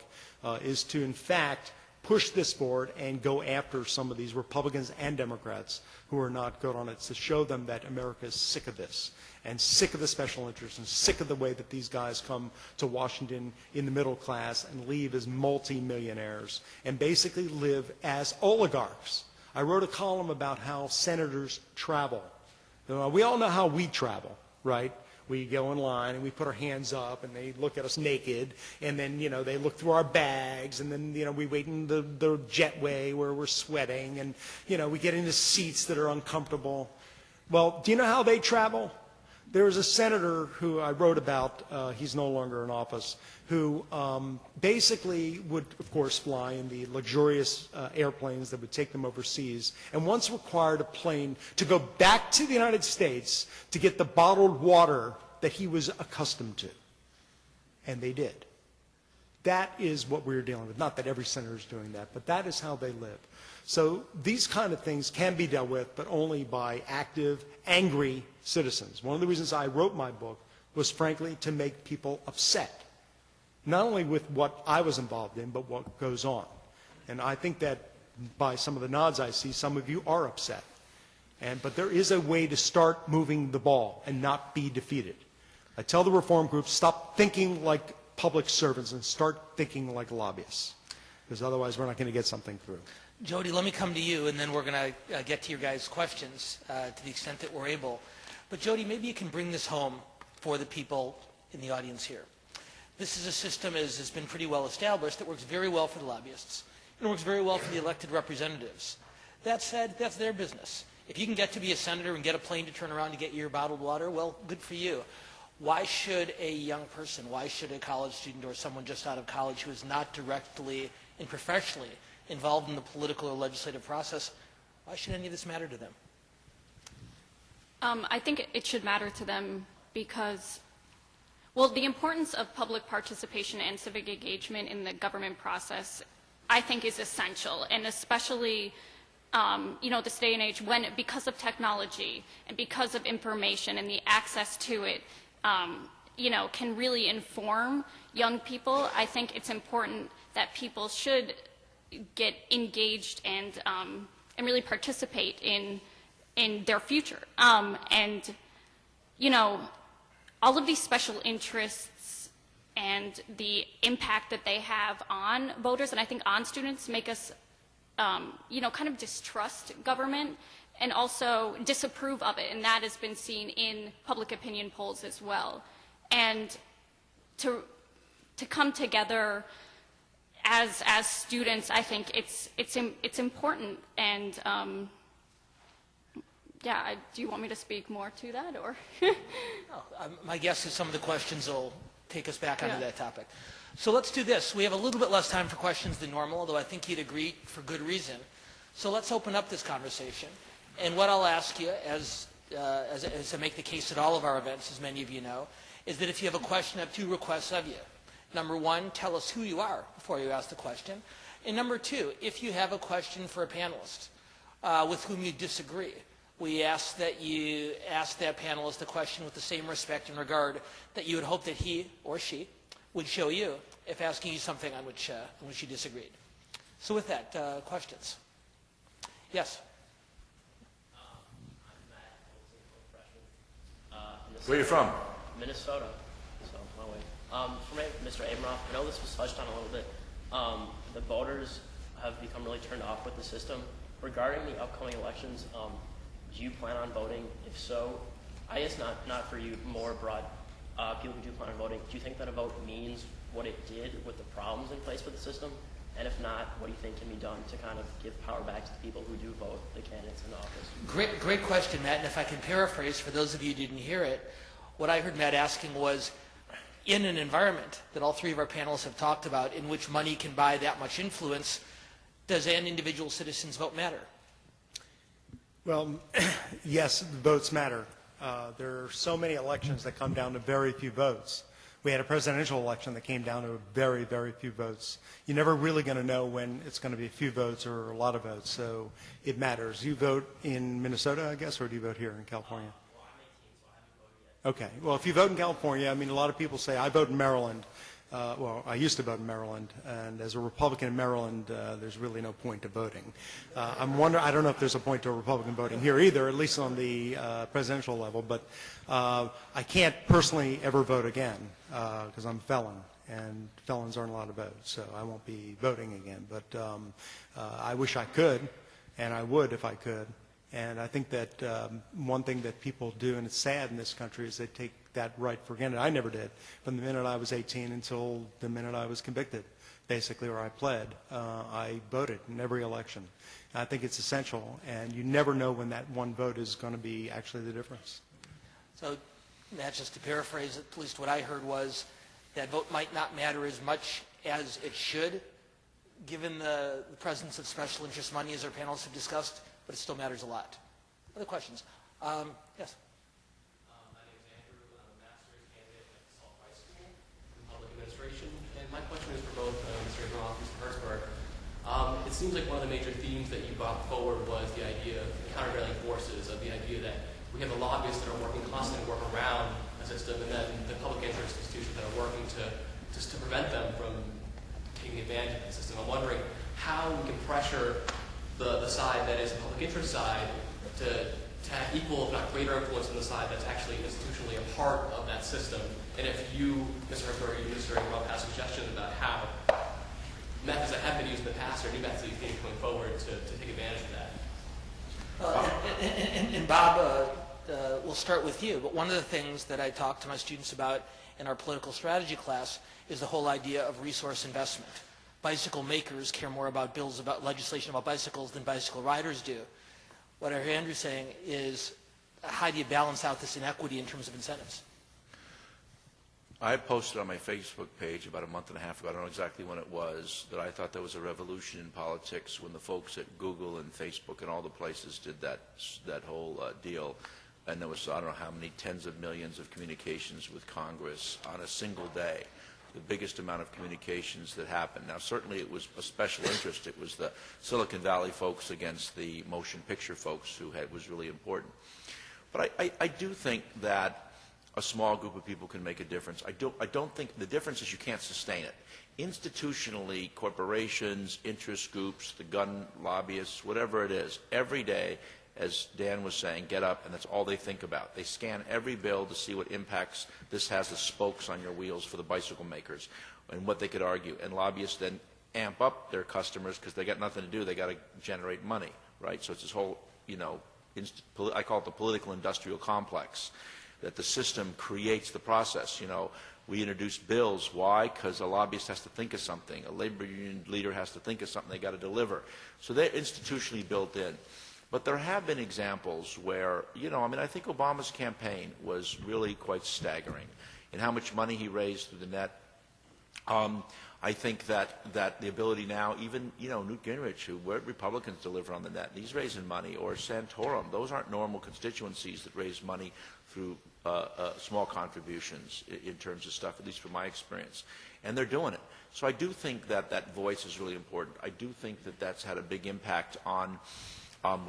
C: is to, in fact, push this forward and go after some of these Republicans and Democrats who are not good on it, to show them that America is sick of this and sick of the special interests and sick of the way that these guys come to Washington in the middle class and leave as multi-millionaires and basically live as oligarchs. I wrote a column about how senators travel. We all know how we travel, right? We go in line and we put our hands up and they look at us naked, and then, they look through our bags, and then, we wait in the jetway where we're sweating, and, we get into seats that are uncomfortable. Well, do you know how they travel? There was a senator who I wrote about, he's no longer in office, who basically would, of course, fly in the luxurious airplanes that would take them overseas, and once required a plane to go back to the United States to get the bottled water that he was accustomed to. And they did. That is what we're dealing with. Not that every senator is doing that, but that is how they live. So these kind of things can be dealt with, but only by active, angry citizens. One of the reasons I wrote my book was, frankly, to make people upset. Not only with what I was involved in, but what goes on. And I think that by some of the nods I see, some of you are upset. But there is a way to start moving the ball and not be defeated. I tell the reform groups, stop thinking like public servants and start thinking like lobbyists, because otherwise we're not going to get something through.
A: Jody, let me come to you, and then we're going to get to your guys' questions to the extent that we're able. But Jody, maybe you can bring this home for the people in the audience here. This is a system, as has been pretty well established, that works very well for the lobbyists, and works very well for the elected representatives. That said, that's their business. If you can get to be a senator and get a plane to turn around to get your bottled water, well, good for you. Why should a young person, why should a college student or someone just out of college who is not directly and professionally involved in the political or legislative process, why should any of this matter to them?
D: I think it should matter to them because, well, the importance of public participation and civic engagement in the government process, I think, is essential, and especially this day and age when, because of technology and because of information and the access to it, can really inform young people. I think it's important that people should get engaged and really participate in their future. All of these special interests and the impact that they have on voters and I think on students make us kind of distrust government and also disapprove of it, and that has been seen in public opinion polls as well. And to come together as students, I think it's important. And do you want me to speak more to that, or?
A: My guess is some of the questions will take us back onto that topic. So let's do this. We have a little bit less time for questions than normal, although I think you'd agree for good reason. So let's open up this conversation. And what I'll ask you, as I make the case at all of our events, as many of you know, is that if you have a question, I have two requests of you. Number one, tell us who you are before you ask the question. And number two, if you have a question for a panelist with whom you disagree, we ask that you ask that panelist the question with the same respect and regard that you would hope that he or she would show you if asking you something on which you disagreed. So with that, questions? Yes?
B: Where are you from?
E: Minnesota, so my way. For Mr. Abramoff, I know this was touched on a little bit. The voters have become really turned off with the system. Regarding the upcoming elections, do you plan on voting? If so, I guess not for you, more broad people who do plan on voting. Do you think that a vote means what it did with the problems in place with the system? And if not, what do you think can be done to kind of give power back to the people who do vote the candidates in office?
A: Great question, Matt. And if I can paraphrase, for those of you who didn't hear it, what I heard Matt asking was, in an environment that all three of our panelists have talked about, in which money can buy that much influence, does an individual citizen's vote matter?
C: Well, yes, votes matter. There are so many elections that come down to very few votes. We had a presidential election that came down to very, very few votes. You're never really going to know when it's going to be a few votes or a lot of votes, so it matters. You vote in Minnesota, I guess, or do you vote here in California?
E: Well, I'm 18, so I haven't voted yet.
C: Okay. Well, if you vote in California, I mean, a lot of people say, I vote in Maryland. Well, I used to vote in Maryland, and as a Republican in Maryland, there's really no point to voting. I'm wondering, I don't know if there's a point to Republican voting here either, at least on the presidential level, but I can't personally ever vote again because I'm a felon, and felons aren't allowed to vote, so I won't be voting again. But I wish I could, and I would if I could. And I think that one thing that people do, and it's sad in this country, is they take that right for granted. I never did. From the minute I was 18 until the minute I was convicted, basically, or I pled, I voted in every election. And I think it's essential, and you never know when that one vote is going to be actually the difference.
A: So, Matt, just to paraphrase, at least what I heard was that vote might not matter as much as it should, given the presence of special interest money, as our panelists have discussed, but it still matters a lot. Other questions? Yes?
F: My name is Andrew. I'm a master's candidate at Salt High School in public administration. And my question is for both Mr. Abramoff and Mr. Hertzberg. It seems like one of the major themes that you brought forward was the idea of the countervailing forces, of the idea that we have the lobbyists that are working constantly to work around a system, and then the public interest institutions that are working to prevent them from taking advantage of the system. I'm wondering how we can pressure the side that is the public interest side to have equal, if not greater, influence on the side that's actually institutionally a part of that system. And if you, Mr. Hertzberg, or you, Mr. Abramoff, have suggestions about how methods that have been used in the past or new methods that you think going forward to take advantage of that.
A: And Bob, we'll start with you. But one of the things that I talk to my students about in our political strategy class is the whole idea of resource investment. Bicycle makers care more about bills, about legislation about bicycles than bicycle riders do. What I hear Andrew saying is, how do you balance out this inequity in terms of incentives?
B: I posted on my Facebook page about a month and a half ago, I don't know exactly when it was, that I thought there was a revolution in politics when the folks at Google and Facebook and all the places did that whole deal. And there was, I don't know how many tens of millions of communications with Congress on a single day. The biggest amount of communications that happened. Now, certainly it was a special interest. It was the Silicon Valley folks against the motion picture folks who was really important. But I do think that a small group of people can make a difference. I don't think the difference is you can't sustain it. Institutionally, corporations, interest groups, the gun lobbyists, whatever it is, every day, as Dan was saying, get up, and that's all they think about. They scan every bill to see what impacts this has as spokes on your wheels for the bicycle makers and what they could argue. And lobbyists then amp up their customers because they got nothing to do. They got to generate money, right? So it's this whole, I call it the political industrial complex, that the system creates the process. We introduce bills. Why? Because a lobbyist has to think of something. A labor union leader has to think of something they got to deliver. So they're institutionally built in. But there have been examples where, I think Obama's campaign was really quite staggering in how much money he raised through the net. I think that the ability now, even, Newt Gingrich, who Republicans deliver on the net, he's raising money, or Santorum. Those aren't normal constituencies that raise money through small contributions in terms of stuff, at least from my experience. And they're doing it. So I do think that voice is really important. I do think that's had a big impact on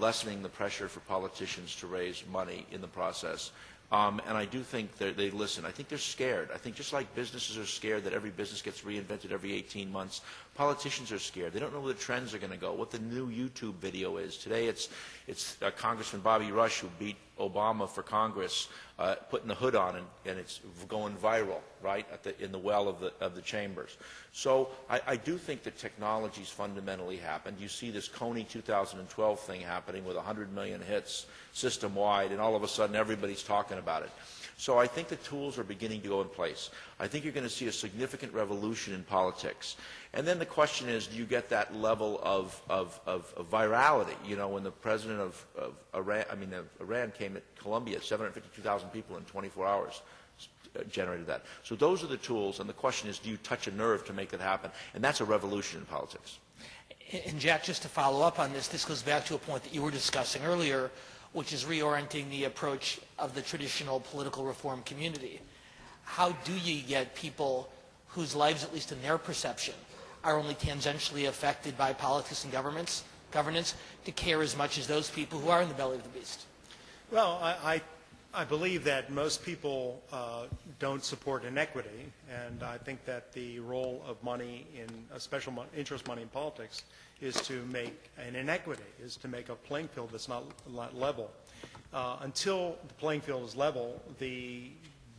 B: lessening the pressure for politicians to raise money in the process. And I do think they listen. I think they're scared. I think just like businesses are scared that every business gets reinvented every 18 months, politicians are scared. They don't know where the trends are going to go, what the new YouTube video is. Today it's Congressman Bobby Rush who beat Obama for Congress, putting the hood on, and it's going viral, right, in the well of the chambers. So I do think that technology's fundamentally happened. You see this Coney 2012 thing happening with 100 million hits system-wide, and all of a sudden everybody's talking about it. So I think the tools are beginning to go in place. I think you're going to see a significant revolution in politics. And then the question is, do you get that level of virality? You know, when the president of Iran came at Colombia, 752,000 people in 24 hours generated that. So those are the tools, and the question is, do you touch a nerve to make it happen? And that's a revolution in politics.
A: And Jack, just to follow up on this goes back to a point that you were discussing earlier, which is reorienting the approach of the traditional political reform community. How do you get people whose lives, at least in their perception, are only tangentially affected by politics and governance to care as much as those people who are in the belly of the beast?
C: Well, I believe that most people don't support inequity, and I think that the role of money in special interest money in politics is to make an inequity, is to make a playing field that's not level. Until the playing field is level, the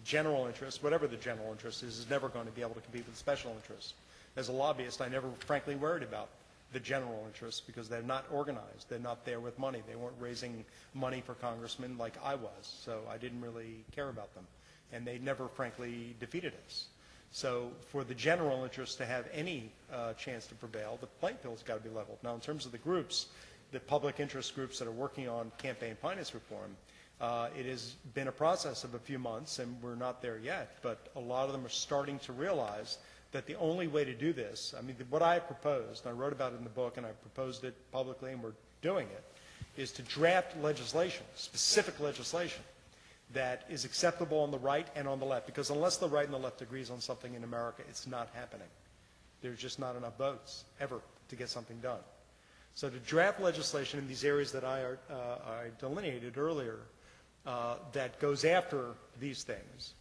C: general interest, whatever the general interest is never going to be able to compete with special interests. As a lobbyist, I never frankly worried about the general interests because they're not organized. They're not there with money. They weren't raising money for congressmen like I was, so I didn't really care about them. And they never frankly defeated us. So for the general interest to have any chance to prevail, the playing field's got to be leveled. Now, in terms of the groups, the public interest groups that are working on campaign finance reform, it has been a process of a few months, and we're not there yet, but a lot of them are starting to realize that the only way to do this, I mean, what I proposed, and I wrote about it in the book, and I proposed it publicly, and we're doing it, is to draft legislation, specific legislation, that is acceptable on the right and on the left. Because unless the right and the left agrees on something in America, it's not happening. There's just not enough votes, ever, to get something done. So to draft legislation in these areas that I delineated earlier that goes after these things,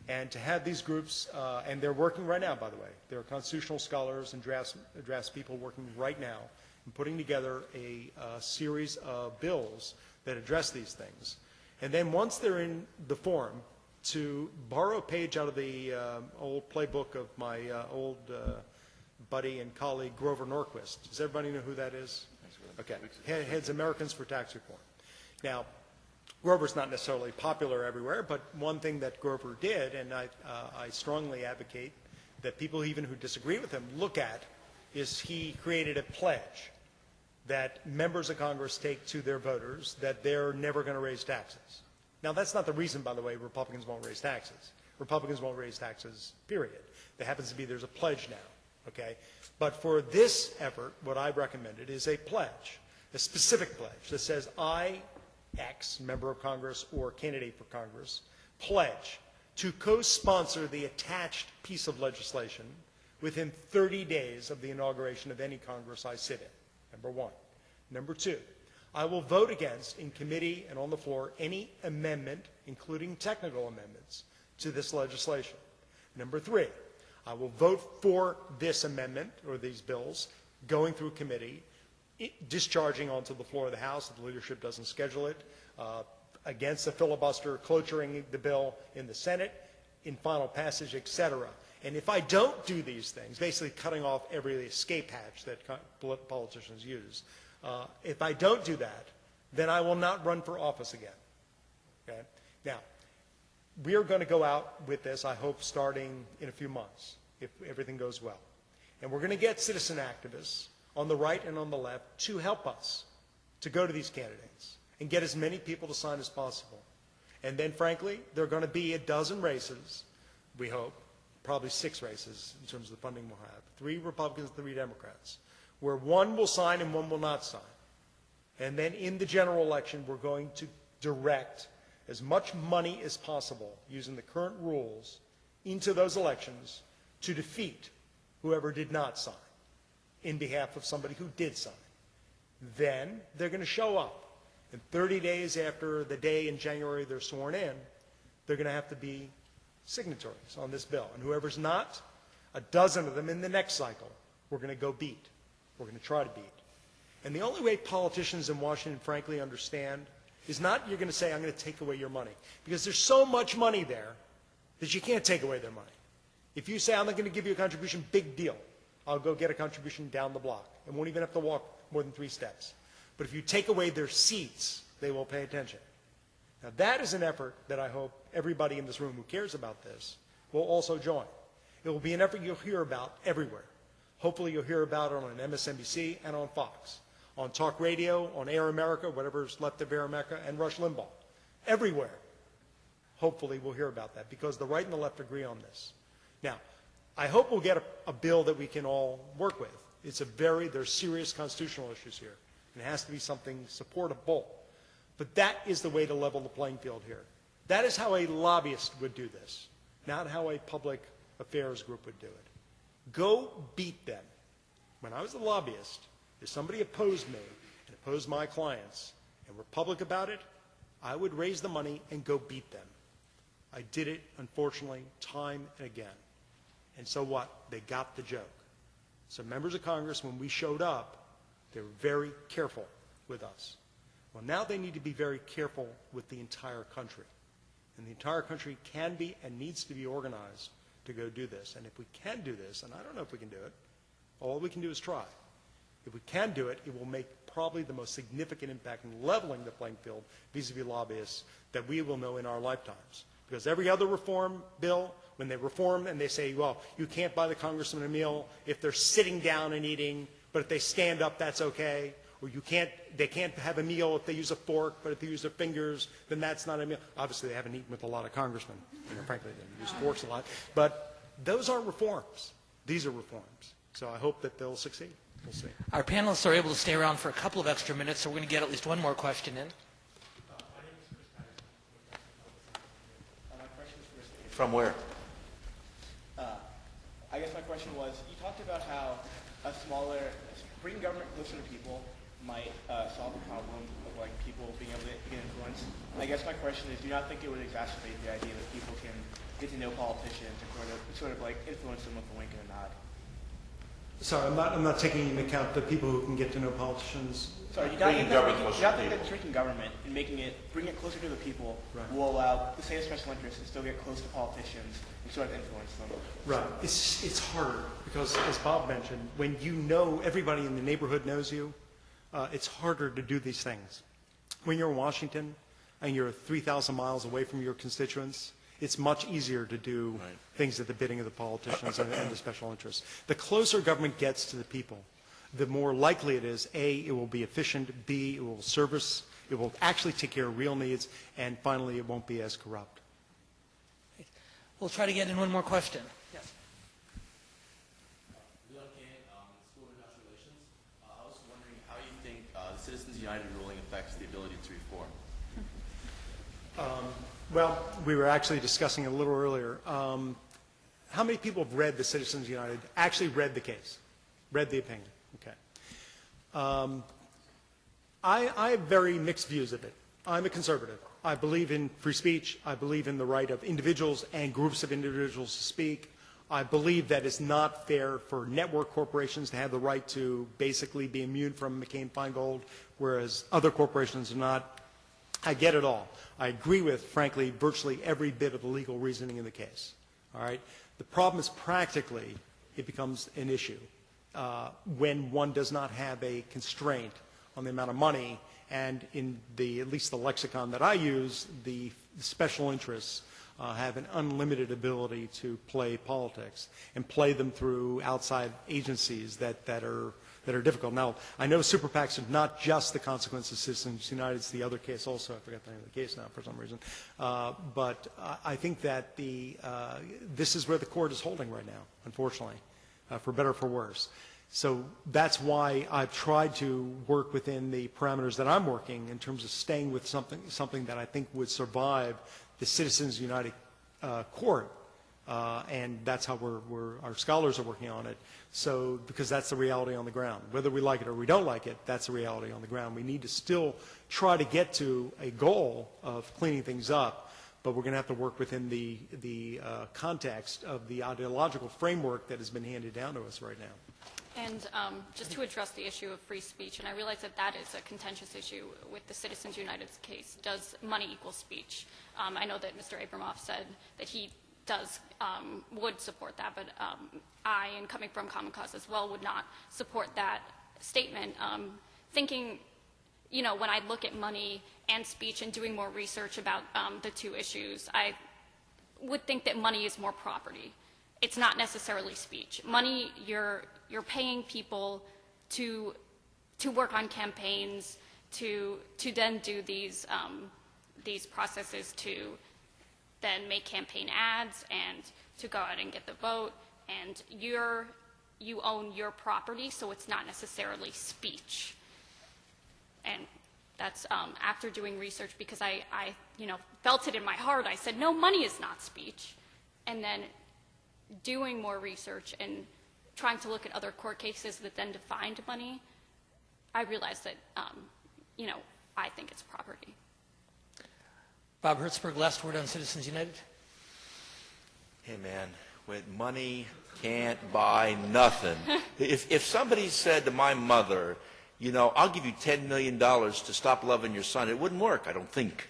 C: and to have these groups, and they're working right now, by the way. There are constitutional scholars and drafts people working right now and putting together a series of bills that address these things. And then once they're in the form, to borrow a page out of the old playbook of my old buddy and colleague Grover Norquist. Does everybody know who that is? Okay. Heads Americans for Tax Reform. Now, Grover's not necessarily popular everywhere, but one thing that Grover did, and I strongly advocate that people even who disagree with him look at, is he created a pledge that members of Congress take to their voters that they're never going to raise taxes. Now, that's not the reason, by the way, Republicans won't raise taxes. Republicans won't raise taxes, period. There happens to be, there's a pledge now, okay? But for this effort, what I recommended is a pledge, a specific pledge that says, I, X, member of Congress or candidate for Congress, pledge to co-sponsor the attached piece of legislation within 30 days of the inauguration of any Congress I sit in. Number one. Number two, I will vote against, in committee and on the floor, any amendment, including technical amendments, to this legislation. Number three, I will vote for this amendment, or these bills, going through committee, discharging onto the floor of the House if the leadership doesn't schedule it, against the filibuster, cloturing the bill in the Senate, in final passage, etc. And if I don't do these things, basically cutting off every escape hatch that politicians use, if I don't do that, then I will not run for office again. Okay? Now, we are going to go out with this, I hope, starting in a few months, if everything goes well. And we're going to get citizen activists on the right and on the left to help us to go to these candidates and get as many people to sign as possible. And then, frankly, there are going to be a dozen races, we hope, probably 6 races in terms of the funding we'll have, 3 Republicans, 3 Democrats, where one will sign and one will not sign. And then in the general election, we're going to direct as much money as possible using the current rules into those elections to defeat whoever did not sign in behalf of somebody who did sign. Then they're going to show up. And 30 days after the day in January they're sworn in, they're going to have to be signatories on this bill. And whoever's not, a dozen of them in the next cycle, we're going to go beat. We're going to try to beat. And the only way politicians in Washington, frankly, understand is not you're going to say, I'm going to take away your money. Because there's so much money there that you can't take away their money. If you say, I'm not going to give you a contribution, big deal. I'll go get a contribution down the block and won't even have to walk more than 3 steps. But if you take away their seats, they will pay attention. Now, that is an effort that I hope everybody in this room who cares about this will also join. It will be an effort you'll hear about everywhere. Hopefully you'll hear about it on MSNBC and on Fox, on talk radio, on Air America, whatever's left of Air America, and Rush Limbaugh. Everywhere. Hopefully we'll hear about that because the right and the left agree on this. Now, I hope we'll get a bill that we can all work with. There's serious constitutional issues here. And it has to be something supportable. But that is the way to level the playing field here. That is how a lobbyist would do this, not how a public affairs group would do it. Go beat them. When I was a lobbyist, if somebody opposed me and opposed my clients and were public about it, I would raise the money and go beat them. I did it, unfortunately, time and again. And so what? They got the joke. So members of Congress, when we showed up, they were very careful with us. Well, now they need to be very careful with the entire country. And the entire country can be and needs to be organized to go do this. And if we can do this, and I don't know if we can do it, all we can do is try. If we can do it, it will make probably the most significant impact in leveling the playing field vis-a-vis lobbyists that we will know in our lifetimes. Because every other reform bill, when they reform and they say, well, you can't buy the congressman a meal if they're sitting down and eating, but if they stand up, that's okay. Or they can't have a meal if they use a fork, but if they use their fingers, then that's not a meal. Obviously, they haven't eaten with a lot of congressmen. Frankly, they use forks a lot. But those aren't reforms. These are reforms. So I hope that they'll succeed. We'll see.
A: Our panelists are able to stay around for a couple of extra minutes, so we're going to get at least one more question in.
B: From where?
G: I guess my question was, you talked about how bringing government closer to people might solve the problem of like people being able to get influence. I guess my question is, do you not think it would exacerbate the idea that people can get to know politicians and sort of like influence them with a wink and a nod?
C: Sorry, I'm not taking into account the people who can get to know politicians.
G: Sorry, you don't think that shrinking government and bringing it closer to the people will allow the same special interests to still get close to politicians and sort of influence them?
C: Right. It's harder because, as Bob mentioned, when you know everybody in the neighborhood knows you, it's harder to do these things. When you're in Washington and you're 3,000 miles away from your constituents, it's much easier to do things at the bidding of the politicians and the special interests. The closer government gets to the people, the more likely it is, A, it will be efficient, B, it will service, it will actually take care of real needs, and finally, it won't be as corrupt.
A: We'll try to get in one more question. Yes.
H: School of International Relations. I was wondering how you think the Citizens United ruling affects the ability to reform.
C: Well, we were actually discussing it a little earlier. How many people have read the Citizens United, actually read the case, read the opinion? Okay. I have very mixed views of it. I'm a conservative. I believe in free speech. I believe in the right of individuals and groups of individuals to speak. I believe that it's not fair for network corporations to have the right to basically be immune from McCain-Feingold, whereas other corporations are not. I get it all. I agree with, frankly, virtually every bit of the legal reasoning in the case. All right? The problem is practically it becomes an issue when one does not have a constraint on the amount of money, and in at least the lexicon that I use, the special interests have an unlimited ability to play politics and play them through outside agencies that are difficult. Now, I know super PACs are not just the consequence of Citizens United. It's the other case also. I forgot the name of the case now for some reason. But I think that this is where the court is holding right now, unfortunately, for better or for worse. So that's why I've tried to work within the parameters that I'm working in terms of staying with something that I think would survive the Citizens United court. And that's how our scholars are working on it. So, because that's the reality on the ground. Whether we like it or we don't like it, that's the reality on the ground. We need to still try to get to a goal of cleaning things up, but we're going to have to work within the context of the ideological framework that has been handed down to us right now.
D: And just to address the issue of free speech, and I realize that that is a contentious issue with the Citizens United case. Does money equal speech? I know that Mr. Abramoff said that he would support that, but I, and coming from Common Cause as well, would not support that statement. Thinking, you know, when I look at money and speech and doing more research about the two issues, I would think that money is more property. It's not necessarily speech. Money, you're paying people to work on campaigns, to then do these processes to then make campaign ads and to go out and get the vote. And you own your property, so it's not necessarily speech. And that's after doing research, because I felt it in my heart. I said, no, money is not speech. And then doing more research and trying to look at other court cases that then defined money, I realized that, I think it's property.
A: Bob Hertzberg, last word on Citizens United.
B: Hey, man, when money can't buy nothing. If somebody said to my mother, you know, I'll give you $10 million to stop loving your son, it wouldn't work, I don't think.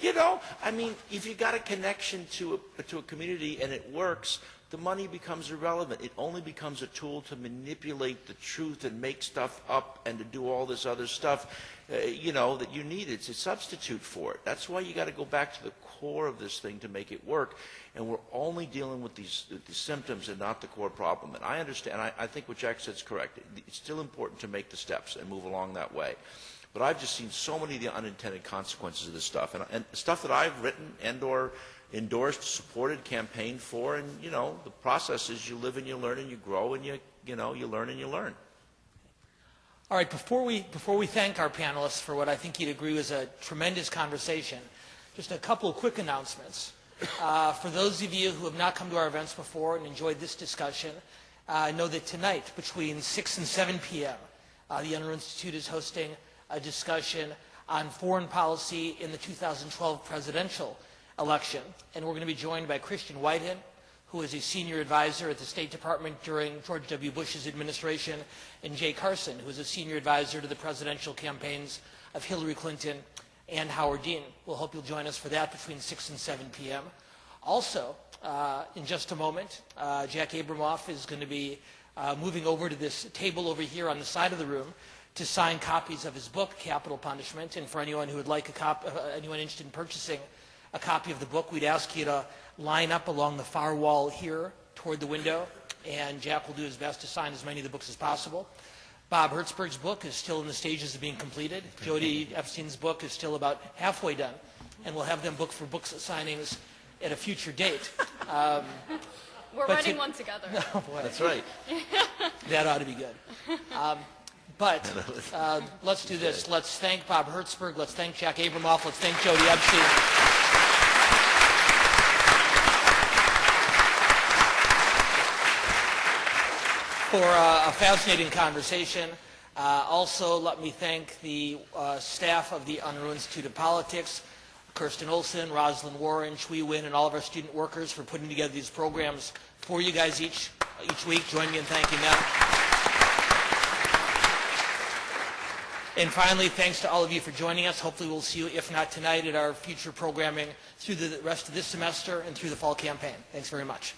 B: You know, I mean, if you got a connection to a community and it works, the money becomes irrelevant. It only becomes a tool to manipulate the truth and make stuff up and to do all this other stuff, that you need. It's a substitute for it. That's why you got to go back to the core of this thing to make it work. And we're only dealing with these symptoms and not the core problem. And I understand. I think what Jack said is correct. It's still important to make the steps and move along that way. But I've just seen so many of the unintended consequences of this stuff, and stuff that I've written and or endorsed, supported, campaigned for, and the process is you live and you learn and you grow and you learn and you learn.
A: All right, before we thank our panelists for what I think you'd agree was a tremendous conversation, just a couple of quick announcements. For those of you who have not come to our events before and enjoyed this discussion, know that tonight between 6 and 7 p.m., the Unruh Institute is hosting a discussion on foreign policy in the 2012 presidential election. And we're going to be joined by Christian Whitehead, who is a senior advisor at the State Department during George W. Bush's administration, and Jay Carson, who is a senior advisor to the presidential campaigns of Hillary Clinton and Howard Dean. We'll hope you'll join us for that between 6 and 7 p.m. Also, in just a moment, Jack Abramoff is going to be moving over to this table over here on the side of the room to sign copies of his book, Capital Punishment. And for anyone who would like anyone interested in purchasing a copy of the book, we'd ask you to line up along the far wall here toward the window, and Jack will do his best to sign as many of the books as possible. Bob Hertzberg's book is still in the stages of being completed. Jody Epstein's book is still about halfway done, and we'll have them booked for book signings at a future date.
D: We're writing one together.
A: Oh, boy.
B: That's right.
A: That ought to be good. But let's do this. Let's thank Bob Hertzberg. Let's thank Jack Abramoff. Let's thank Jody Epstein. For a fascinating conversation. Also, let me thank the staff of the Unruh Institute of Politics, Kirsten Olson, Rosalind Warren, Shui Win, and all of our student workers for putting together these programs for you guys each week. Join me in thanking them. And finally, thanks to all of you for joining us. Hopefully we'll see you, if not tonight, at our future programming through the rest of this semester and through the fall campaign. Thanks very much.